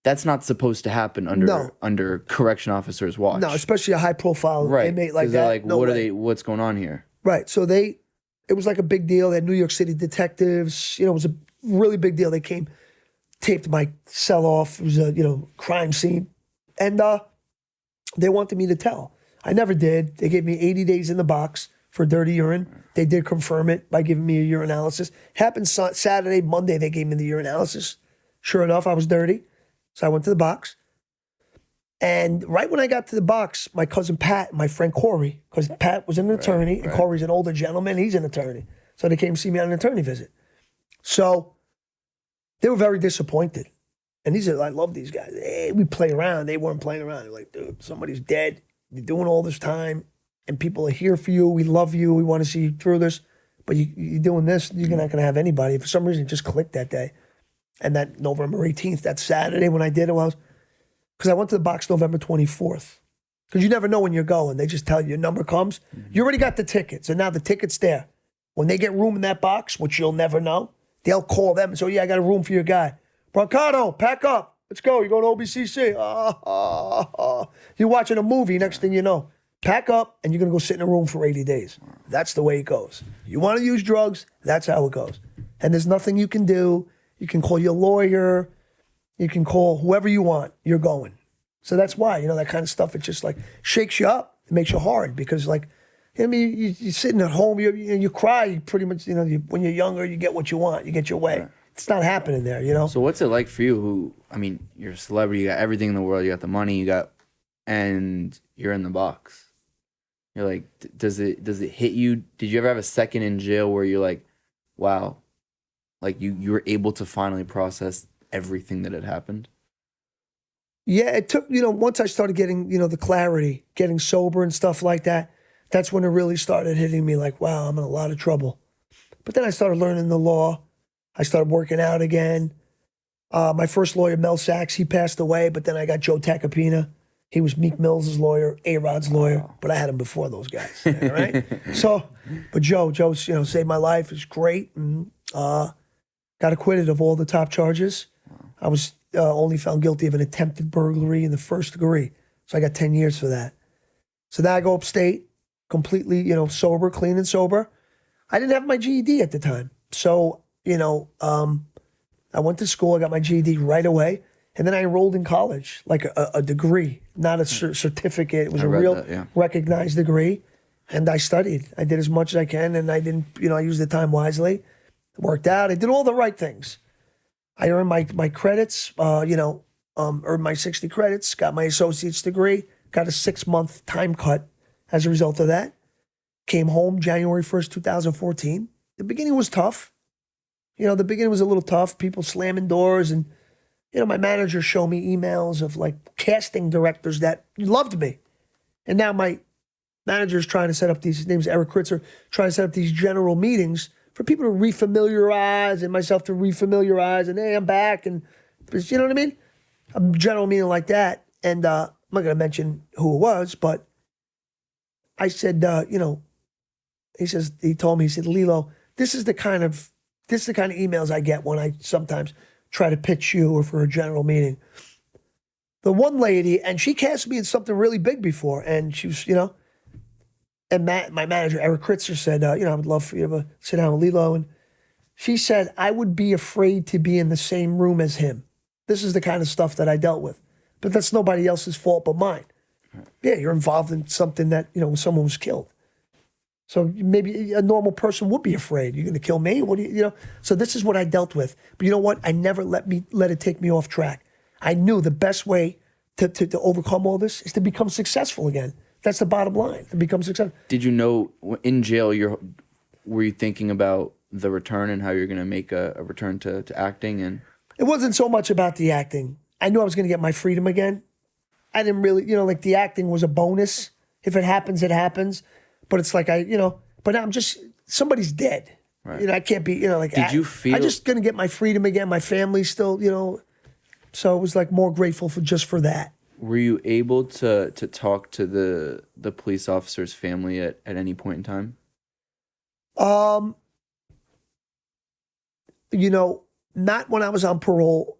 that's not supposed to happen under correction officers' watch. No, especially a high profile right? inmate like they're that. like, No what way. what's going on here? Right. So it was like a big deal. They had New York City detectives. It was a really big deal. They came, taped my cell off. It was a, crime scene. And they wanted me to tell. I never did. They gave me 80 days in the box for dirty urine. They did confirm it by giving me a urinalysis. Happened Saturday, Monday, they gave me the urinalysis. Sure enough, I was dirty. So I went to the box. And right when I got to the box, my cousin Pat and my friend Corey, because Pat was an attorney and Corey's an older gentleman, he's an attorney. So they came see me on an attorney visit. So they were very disappointed. And these are, I love these guys. Hey, we play around. They weren't playing around. They're like, dude, somebody's dead. You're doing all this time, and people are here for you. We love you. We want to see you through this. But you're doing this, you're not going to have anybody. For some reason, it just clicked that day. And that November 18th, that Saturday when I did it, because I went to the box November 24th. Because you never know when you're going. They just tell you your number comes. You already got the tickets, and now the ticket's there. When they get room in that box, which you'll never know, they'll call them and say, yeah, I got a room for your guy. Brancato, pack up. Let's go. You're going to OBCC. You're watching a movie. Next thing you know, pack up and you're going to go sit in a room for 80 days. That's the way it goes. You want to use drugs, that's how it goes. And there's nothing you can do. You can call your lawyer. You can call whoever you want. You're going. So that's why, that kind of stuff, it just like shakes you up. It makes you hard because you're sitting at home, you cry. You pretty much, when you're younger, you get what you want. You get your way. Right. It's not happening there, So what's it like for you you're a celebrity, you got everything in the world, you got the money, and you're in the box. You're like, does it hit you? Did you ever have a second in jail where you're like, wow, like you were able to finally process everything that had happened? Yeah, it took, once I started getting, the clarity, getting sober and stuff like that, that's when it really started hitting me like, wow, I'm in a lot of trouble. But then I started learning the law. I started working out again. My first lawyer, Mel Sachs, he passed away, but then I got Joe Tacopina. He was Meek Mill's lawyer, A-Rod's lawyer, but I had him before those guys. All right. So, but Joe, saved my life. It's great, and got acquitted of all the top charges. I was only found guilty of an attempted burglary in the first degree, so I got 10 years for that. So now I go upstate, completely, sober, clean and sober. I didn't have my GED at the time, so I went to school. I got my GED right away. And then I enrolled in college, like a degree, not a certificate. It was a real recognized degree. And I studied. I did as much as I can, and I didn't, I used the time wisely. It worked out. I did all the right things. I earned my credits, earned my 60 credits, got my associate's degree, got a 6-month time cut as a result of that. Came home January 1st, 2014. The beginning was tough. The beginning was a little tough. People slamming doors, and my manager showed me emails of like casting directors that loved me. And now my manager's trying to set up these, his name's Eric Kritzer, trying to set up these general meetings for people to refamiliarize and myself to refamiliarize and hey, I'm back. And you know what I mean? A general meeting like that. And I'm not going to mention who it was, but I said, he told me, Lillo, this is the kind of emails I get when I sometimes try to pitch you or for a general meeting. The one lady, and she cast me in something really big before, and she was, and my manager, Eric Kritzer, said, I would love for you to sit down with Lillo. And she said, I would be afraid to be in the same room as him. This is the kind of stuff that I dealt with. But that's nobody else's fault but mine. Yeah, you're involved in something that, someone was killed. So maybe a normal person would be afraid. You're going to kill me? What do you? So this is what I dealt with. But you know what? I never let it take me off track. I knew the best way to overcome all this is to become successful again. That's the bottom line, to become successful. Did you know in jail, were you thinking about the return and how you're going to make a return to acting? And it wasn't so much about the acting. I knew I was going to get my freedom again. I didn't really, like the acting was a bonus. If it happens, it happens. But it's like but I'm just, somebody's dead. Right. I can't be, Did you feel? I'm just going to get my freedom again. My family's still, so it was like more grateful for that. Were you able to talk to the police officer's family at any point in time? Not when I was on parole,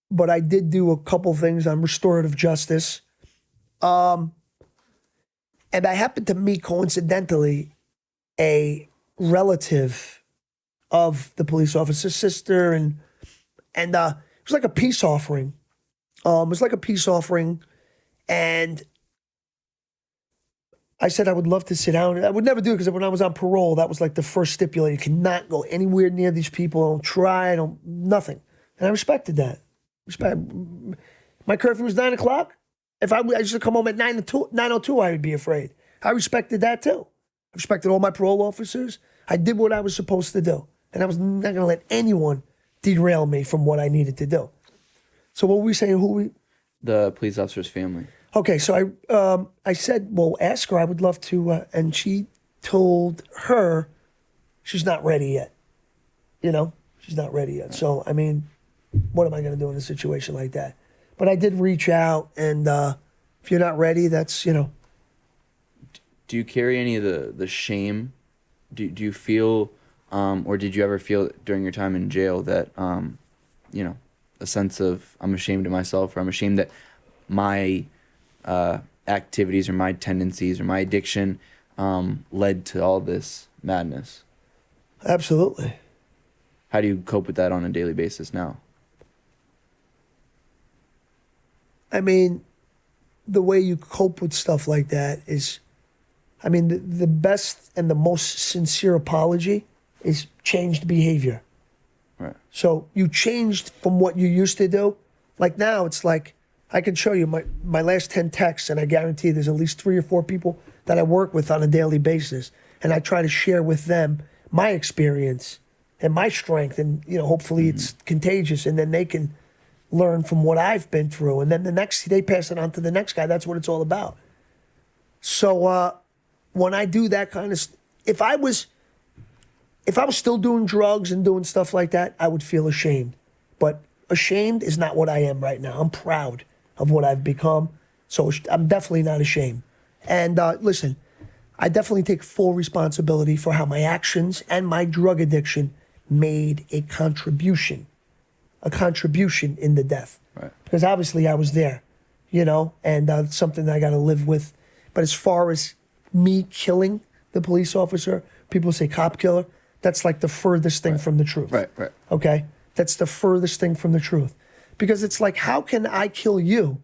but I did do a couple things on restorative justice. And I happened to meet, coincidentally, a relative of the police officer's sister, and it was like a peace offering. And I said I would love to sit down. I would never do it because when I was on parole, that was like the first stipulation. You cannot go anywhere near these people. Don't try. Nothing. And I respected that. My curfew was 9 o'clock. If I used to come home at 9:02, I would be afraid. I respected that too. I respected all my parole officers. I did what I was supposed to do. And I was not going to let anyone derail me from what I needed to do. So what were we saying? The police officer's family. Okay, so I said, well, ask her. I would love to. And she told her she's not ready yet. She's not ready yet. So, what am I going to do in a situation like that? But I did reach out, and if you're not ready, that's, Do you carry any of the shame? Do you feel, or did you ever feel during your time in jail that, a sense of I'm ashamed of myself, or I'm ashamed that my activities or my tendencies or my addiction led to all this madness? Absolutely. How do you cope with that on a daily basis now? The way you cope with stuff like that is, the best and the most sincere apology is changed behavior. Right. So you changed from what you used to do. Like now, it's like, I can show you my last 10 texts, and I guarantee there's at least 3 or 4 people that I work with on a daily basis. And I try to share with them my experience and my strength. And, hopefully it's contagious, and then they can learn from what I've been through. And then they pass it on to the next guy. That's what it's all about. So when I do that kind of, if I was still doing drugs and doing stuff like that, I would feel ashamed. But ashamed is not what I am right now. I'm proud of what I've become. So I'm definitely not ashamed. And listen, I definitely take full responsibility for how my actions and my drug addiction made a contribution in the death. Right. Because obviously I was there, and it's something that I got to live with. But as far as me killing the police officer, people say cop killer, that's like the furthest thing from the truth. Right. Okay? That's the furthest thing from the truth. Because it's like, how can I kill you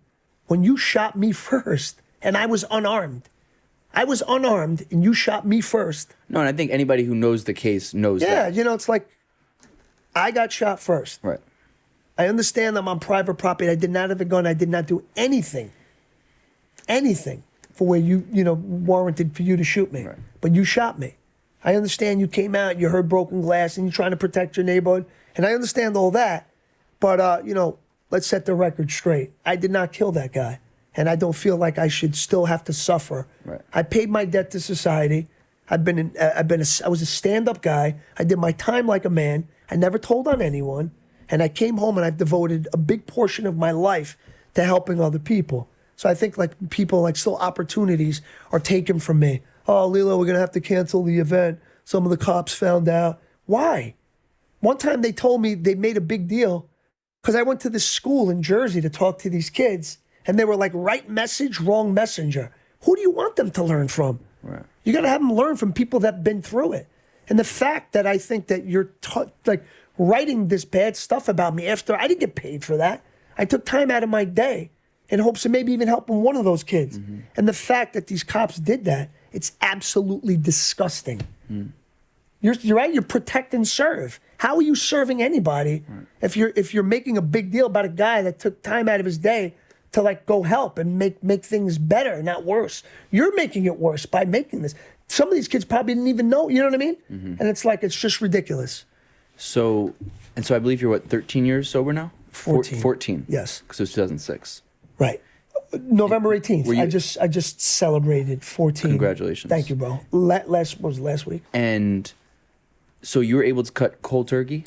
when you shot me first and I was unarmed? I was unarmed and you shot me first. No, and I think anybody who knows the case knows that. Yeah, it's like, I got shot first. Right. I understand I'm on private property. I did not have a gun. I did not do anything for where you warranted for you to shoot me. Right. But you shot me. I understand you came out, you heard broken glass, and you're trying to protect your neighborhood. And I understand all that. But, let's set the record straight. I did not kill that guy. And I don't feel like I should still have to suffer. Right. I paid my debt to society. I was a stand-up guy. I did my time like a man. I never told on anyone. And I came home and I've devoted a big portion of my life to helping other people. So I think still opportunities are taken from me. Oh, Lillo, we're going to have to cancel the event. Some of the cops found out. Why? One time they told me they made a big deal because I went to this school in Jersey to talk to these kids. And they were like, right message, wrong messenger. Who do you want them to learn from? Right. You got to have them learn from people that have been through it. And the fact that I think that you're writing this bad stuff about me after I didn't get paid for that. I took time out of my day in hopes of maybe even helping one of those kids. Mm-hmm. And the fact that these cops did that, it's absolutely disgusting. Mm. You're right. You're protect and serve. How are you serving anybody if you're making a big deal about a guy that took time out of his day to go help and make things better, not worse? You're making it worse by making this. Some of these kids probably didn't even know. You know what I mean? Mm-hmm. And it's just ridiculous. So I believe you're 13 years sober now? 14. 14. Yes. Because it was 2006. Right. November 18th. I just celebrated 14. Congratulations. Thank you, bro. Last week. And so you were able to cut cold turkey?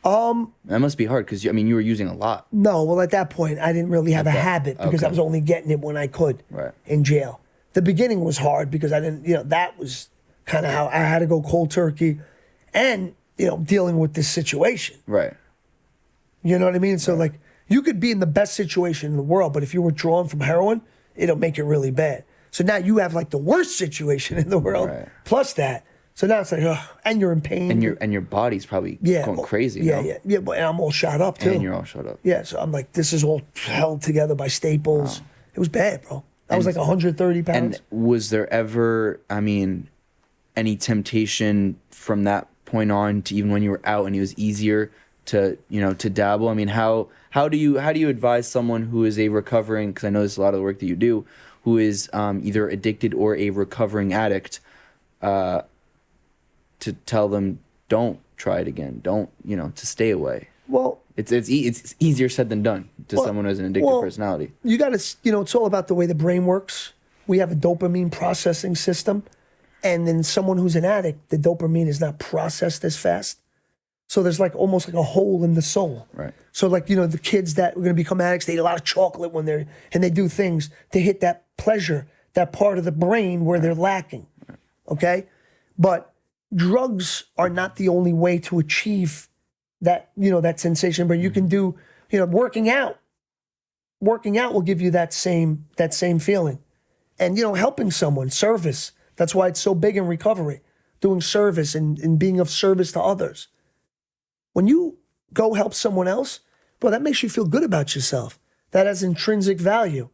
That must be hard because you were using a lot. No, well, at that point I didn't really have a habit because I was only getting it when I could in jail. The beginning was hard because I didn't, that was kind of how I had to go cold turkey and, dealing with this situation. Right. You know what I mean? So you could be in the best situation in the world, but if you're withdrawn from heroin, it'll make it really bad. So now you have the worst situation in the world plus that. So now it's and you're in pain. And your body's probably going crazy. Yeah. But I'm all shot up too. And you're all shot up. Yeah. So I'm this is all held together by staples. Wow. It was bad, bro. I was 130 pounds. And was there ever, any temptation from that point on to even when you were out and it was easier to dabble? How do you advise someone who is a recovering, because I know this is a lot of the work that you do, who is either addicted or a recovering addict, to tell them don't try it again, don't to stay away? Well, it's easier said than done to someone who has an addictive personality. You got to it's all about the way the brain works. We have a dopamine processing system, and in someone who's an addict, the dopamine is not processed as fast. So there's almost a hole in the soul. Right. So the kids that are going to become addicts, they eat a lot of chocolate and they do things to hit that pleasure, that part of the brain where they're lacking. Right. Okay? But drugs are not the only way to achieve that, that sensation, but you can do, working out. Working out will give you that same feeling. And, helping someone, service. That's why it's so big in recovery. Doing service and being of service to others. When you go help someone else, bro, that makes you feel good about yourself. That has intrinsic value.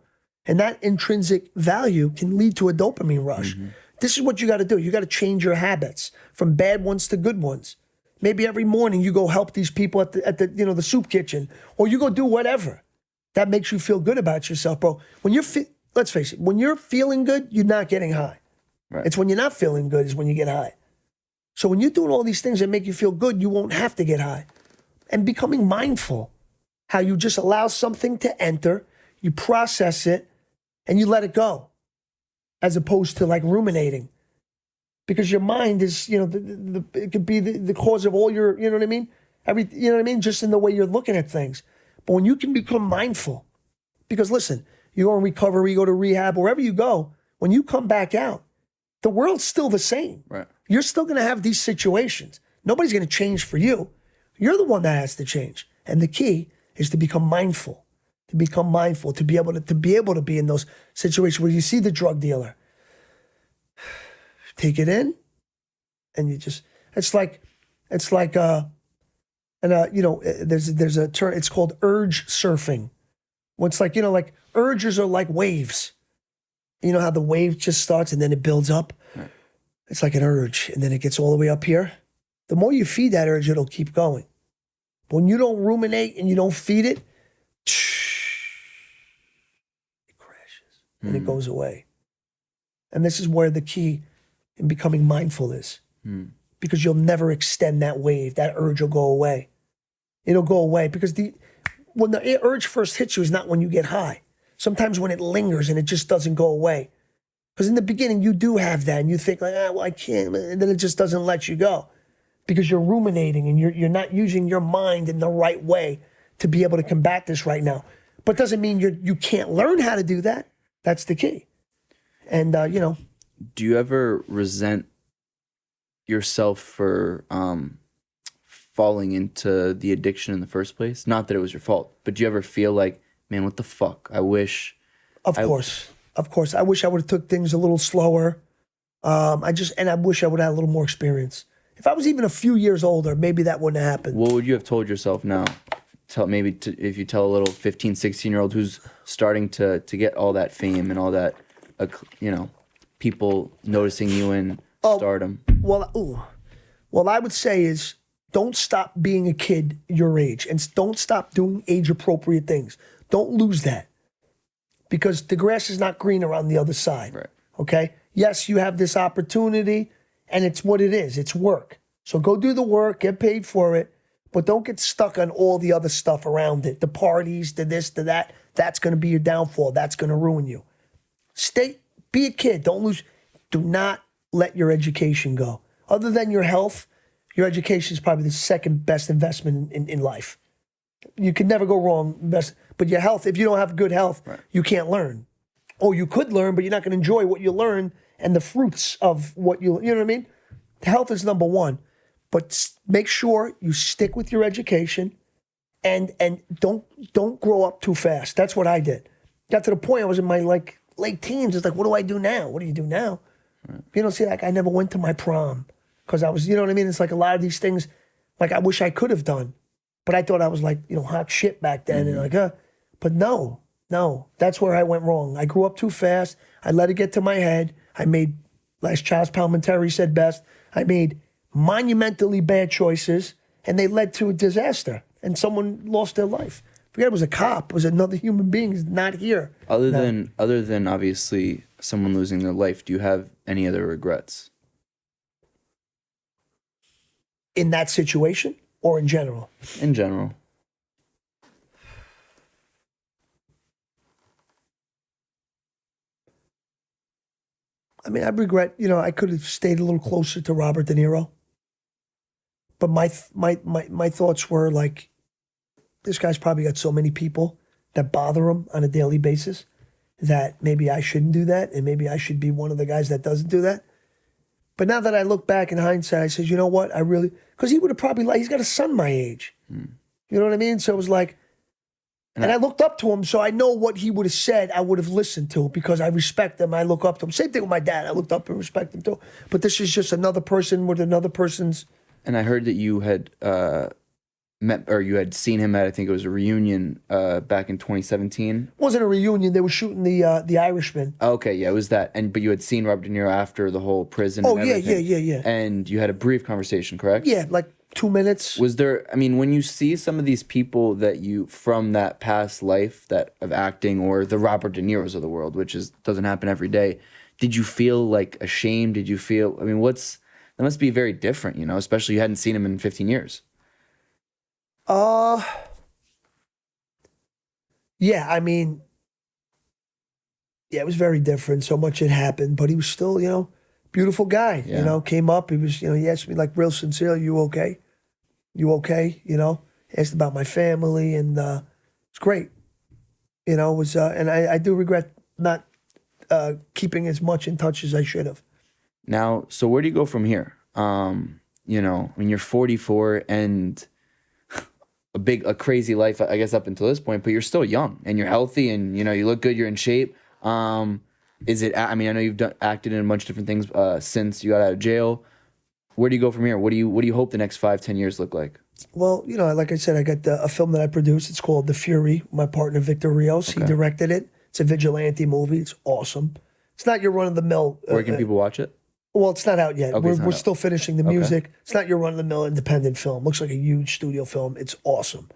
And that intrinsic value can lead to a dopamine rush. Mm-hmm. This is what you got to do. You got to change your habits from bad ones to good ones. Maybe every morning you go help these people at the soup kitchen, or you go do whatever. That makes you feel good about yourself, bro. When let's face it, when you're feeling good, you're not getting high. Right. It's when you're not feeling good is when you get high. So when you're doing all these things that make you feel good, you won't have to get high. And becoming mindful, how you just allow something to enter, you process it, and you let it go, as opposed to ruminating. Because your mind is, it could be the cause of all your, you know what I mean? Just in the way you're looking at things. But when you can become mindful, because listen, you go in recovery, you go to rehab, wherever you go, when you come back out, the world's still the same. Right. You're still going to have these situations. Nobody's going to change for you. You're the one that has to change. And the key is to become mindful, to be able to be in those situations where you see the drug dealer, take it in, and you just, there's a term, it's called urge surfing. It's like, like urges are like waves. You know how the wave just starts and then it builds up? Right. It's like an urge, and then it gets all the way up here. The more you feed that urge, it'll keep going. But when you don't ruminate and you don't feed it, it crashes and it goes away. And this is where the key in becoming mindful is. Because you'll never extend that wave. That urge will go away. It'll go away because when the urge first hits you is not when you get high. Sometimes when it lingers and it just doesn't go away. Because in the beginning, you do have that and you think like, well, I can't. And then it just doesn't let you go because you're ruminating and you're not using your mind in the right way to be able to combat this right now. But doesn't mean you can't learn how to do that. That's the key. And, Do you ever resent yourself for falling into the addiction in the first place? Not that it was your fault, but do you ever feel like, man, what the fuck? I wish. Of course. I wish I would have took things a little slower. I wish I would have had a little more experience. If I was even a few years older, maybe that wouldn't have happened. What would you have told yourself now? If you tell a little 15, 16-year-old who's starting to get all that fame and all that, people noticing you in Stardom. Well, I would say is don't stop being a kid your age and don't stop doing age-appropriate things. Don't lose that because the grass is not greener on the other side. Right. Okay? Yes, you have this opportunity and it's what it is. It's work. So go do the work, get paid for it, but don't get stuck on all the other stuff around it. The parties, the this, the that. That's going to be your downfall. That's going to ruin you. Be a kid. Don't lose. Do not let your education go. Other than your health, your education is probably the second best investment in life. You can never go wrong. But your health, if you don't have good health, right, you can't learn. Or you could learn, but you're not going to enjoy what you learn and the fruits of what you know what I mean? Health is number one. But make sure you stick with your education and don't grow up too fast. That's what I did. Got to the point I was in my late teens. It's like, what do I do now? What do you do now? Right. See, I never went to my prom because I was, you know what I mean? It's like a lot of these things, I wish I could have done. But I thought I was hot shit back then. Mm-hmm. And but no, that's where I went wrong. I grew up too fast. I let it get to my head. I made, as Charles Palminteri said best, I made monumentally bad choices and they led to a disaster and someone lost their life. Forget it was a cop, it was another human being not here. Other than obviously someone losing their life, do you have any other regrets? In that situation or in general? In general. I mean, I regret, I could have stayed a little closer to Robert DeNiro. But my thoughts were this guy's probably got so many people that bother him on a daily basis that maybe I shouldn't do that and maybe I should be one of the guys that doesn't do that. But now that I look back in hindsight, I said, you know what? Because he would have probably, he's got a son my age. You know what I mean? So it was and I looked up to him, so I know what he would have said, I would have listened to because I respect him. I look up to him. Same thing with my dad. I looked up and respect him too. But this is just another person with another person's. And I heard that you had met, or you had seen him at, I think it was a reunion back in 2017. It wasn't a reunion. They were shooting the Irishman. Okay, yeah, it was that. But you had seen Robert De Niro after the whole prison. Oh, and yeah. And you had a brief conversation, correct? Yeah, 2 minutes. Was there, when you see some of these people that from that past life of acting, or the Robert De Niros of the world, which doesn't happen every day, did you feel ashamed? Did you feel, that must be very different, especially you hadn't seen him in 15 years. Yeah, it was very different. So much had happened, but he was still, beautiful guy, yeah. Came up, he was, he asked me real sincerely, you okay? You okay? Asked about my family and it's great. You know, it was, and I do regret not keeping as much in touch as I should have. Now, so where do you go from here? You know, I mean, you're 44 and a crazy life, I guess, up until this point, but you're still young and you're healthy and, you know, you look good, you're in shape. Is it, I mean, I know you've acted in a bunch of different things since you got out of jail. Where do you go from here? What do you hope the next 5-10 years look like? Well, you know, like I said, I got a film that I produced. It's called The Fury. My partner, Victor Rios, he directed it. It's a vigilante movie. It's awesome. It's not your run-of-the-mill. Where can people watch it? Well, it's not out yet. Okay, We're still finishing the music. It's not your run-of-the-mill independent film. Looks like a huge studio film. It's awesome.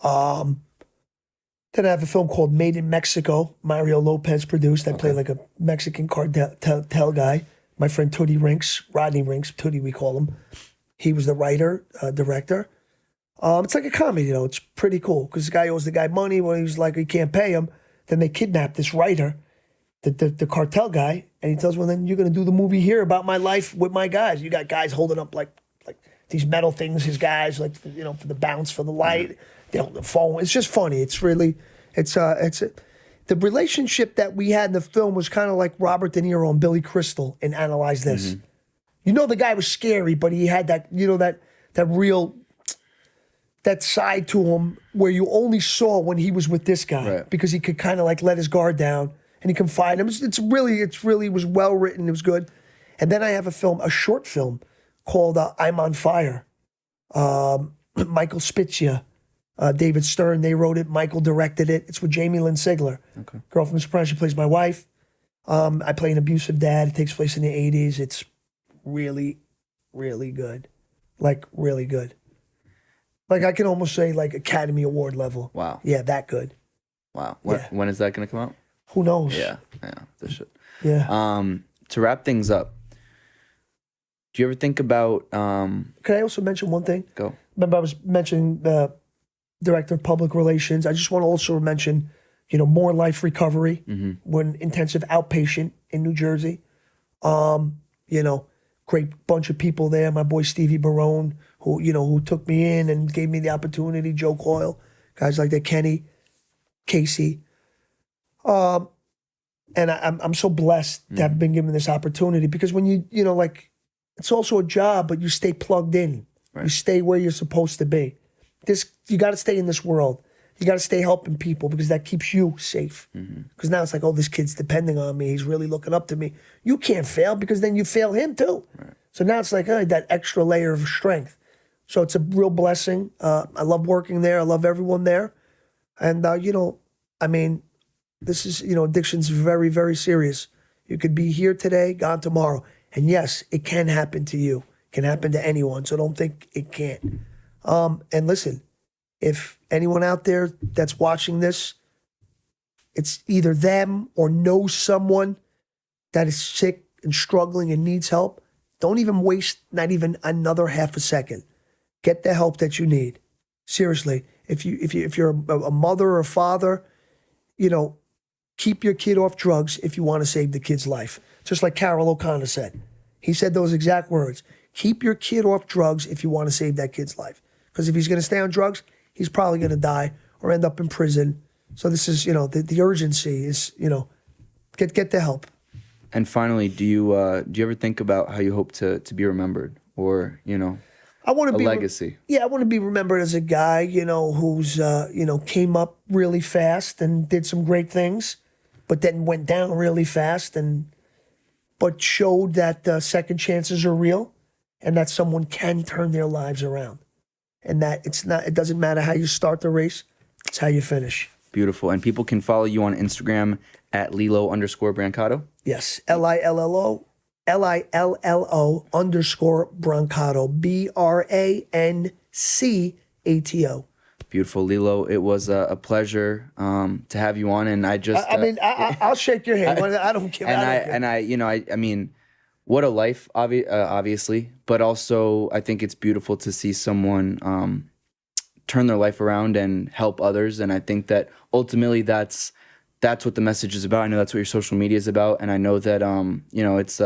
Then I have a film called Made in Mexico. Mario Lopez produced. I play like a Mexican cartel guy. My friend Tootie Rinks, Rodney Rinks, Tootie we call him. He was the writer, director. It's like a comedy, you know. It's pretty cool because the guy owes the guy money when he was like, he can't pay him. Then they kidnap this writer, the cartel guy, and he tells, well, then you're going to do the movie here about my life with my guys. You got guys holding up like these metal things, his guys, like, you know, for the bounce, for the light. They hold the phone. It's just funny. It's really, the relationship that we had in the film was kind of like Robert De Niro and Billy Crystal in Analyze This. You know, the guy was scary, but he had that, you know, that real, that side to him where you only saw when he was with this guy because he could kind of like let his guard down and he confided him. It's really was well written. It was good. And then I have a short film called I'm on Fire. Michael Spezia, David Stern, they wrote it. Michael directed it. It's with Jamie Lynn Sigler. Girl from Sopranos, she plays my wife. I play an abusive dad. It takes place in the 80s. It's really, really good. Like, really good. Like, I can almost say, like, Academy Award level. Wow. Yeah, that good. Wow. When is that going to come out? Who knows? Yeah, this shit. Yeah. To wrap things up, do you ever think about... Can I also mention one thing? Go. Remember I was mentioning the Director of Public Relations. I just want to also mention, you know, More Life Recovery. We're an intensive outpatient in New Jersey. You know, great bunch of people there. My boy Stevie Barone, who took me in and gave me the opportunity. Joe Coyle, guys like that. Kenny, Casey. And I'm so blessed to have been given this opportunity because when you know, like, it's also a job, but you stay plugged in. Right. You stay where you're supposed to be. You got to stay in this world. You got to stay helping people because that keeps you safe. Because now it's like, oh, this kid's depending on me. He's really looking up to me. You can't fail because then you fail him too. Right. So now it's like, that extra layer of strength. So it's a real blessing. I love working there. I love everyone there. And, you know, I mean, this is, you know, addiction's very, very serious. You could be here today, gone tomorrow. And yes, it can happen to you. It can happen to anyone. So don't think it can't. And listen, if anyone out there that's watching this, it's either them or knows someone that is sick and struggling and needs help, don't even waste not even another half a second. Get the help that you need. Seriously, if you're a mother or a father, you know, keep your kid off drugs if you want to save the kid's life. Just like Carol O'Connor said. He said those exact words. Keep your kid off drugs if you want to save that kid's life. Because if he's going to stay on drugs, he's probably going to die or end up in prison. So this is, you know, the urgency is, you know, get the help. And finally, do you ever think about how you hope to be remembered or, you know, I want to be legacy? I want to be remembered as a guy, you know, who's, you know, came up really fast and did some great things, but then went down really fast but showed that second chances are real and that someone can turn their lives around. And that it doesn't matter how you start the race, it's how you finish. Beautiful. And people can follow you on Instagram at Lillo_Brancato. Yes, Lillo _Brancato, Brancato. Beautiful, Lillo. It was a pleasure to have you on, and I just. I'll shake your hand. I don't care. I mean, what a life, obviously, but also I think it's beautiful to see someone turn their life around and help others, and I think that ultimately that's what the message is about. I know that's what your social media is about, and I know that you know, it's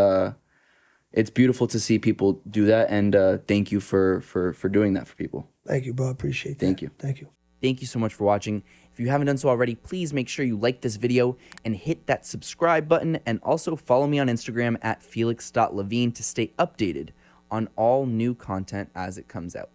beautiful to see people do that, and thank you for doing that for people. Thank you, bro. I appreciate that. Thank you. Thank you. Thank you so much for watching. If you haven't done so already, please make sure you like this video and hit that subscribe button, and also follow me on Instagram at felix.levine to stay updated on all new content as it comes out.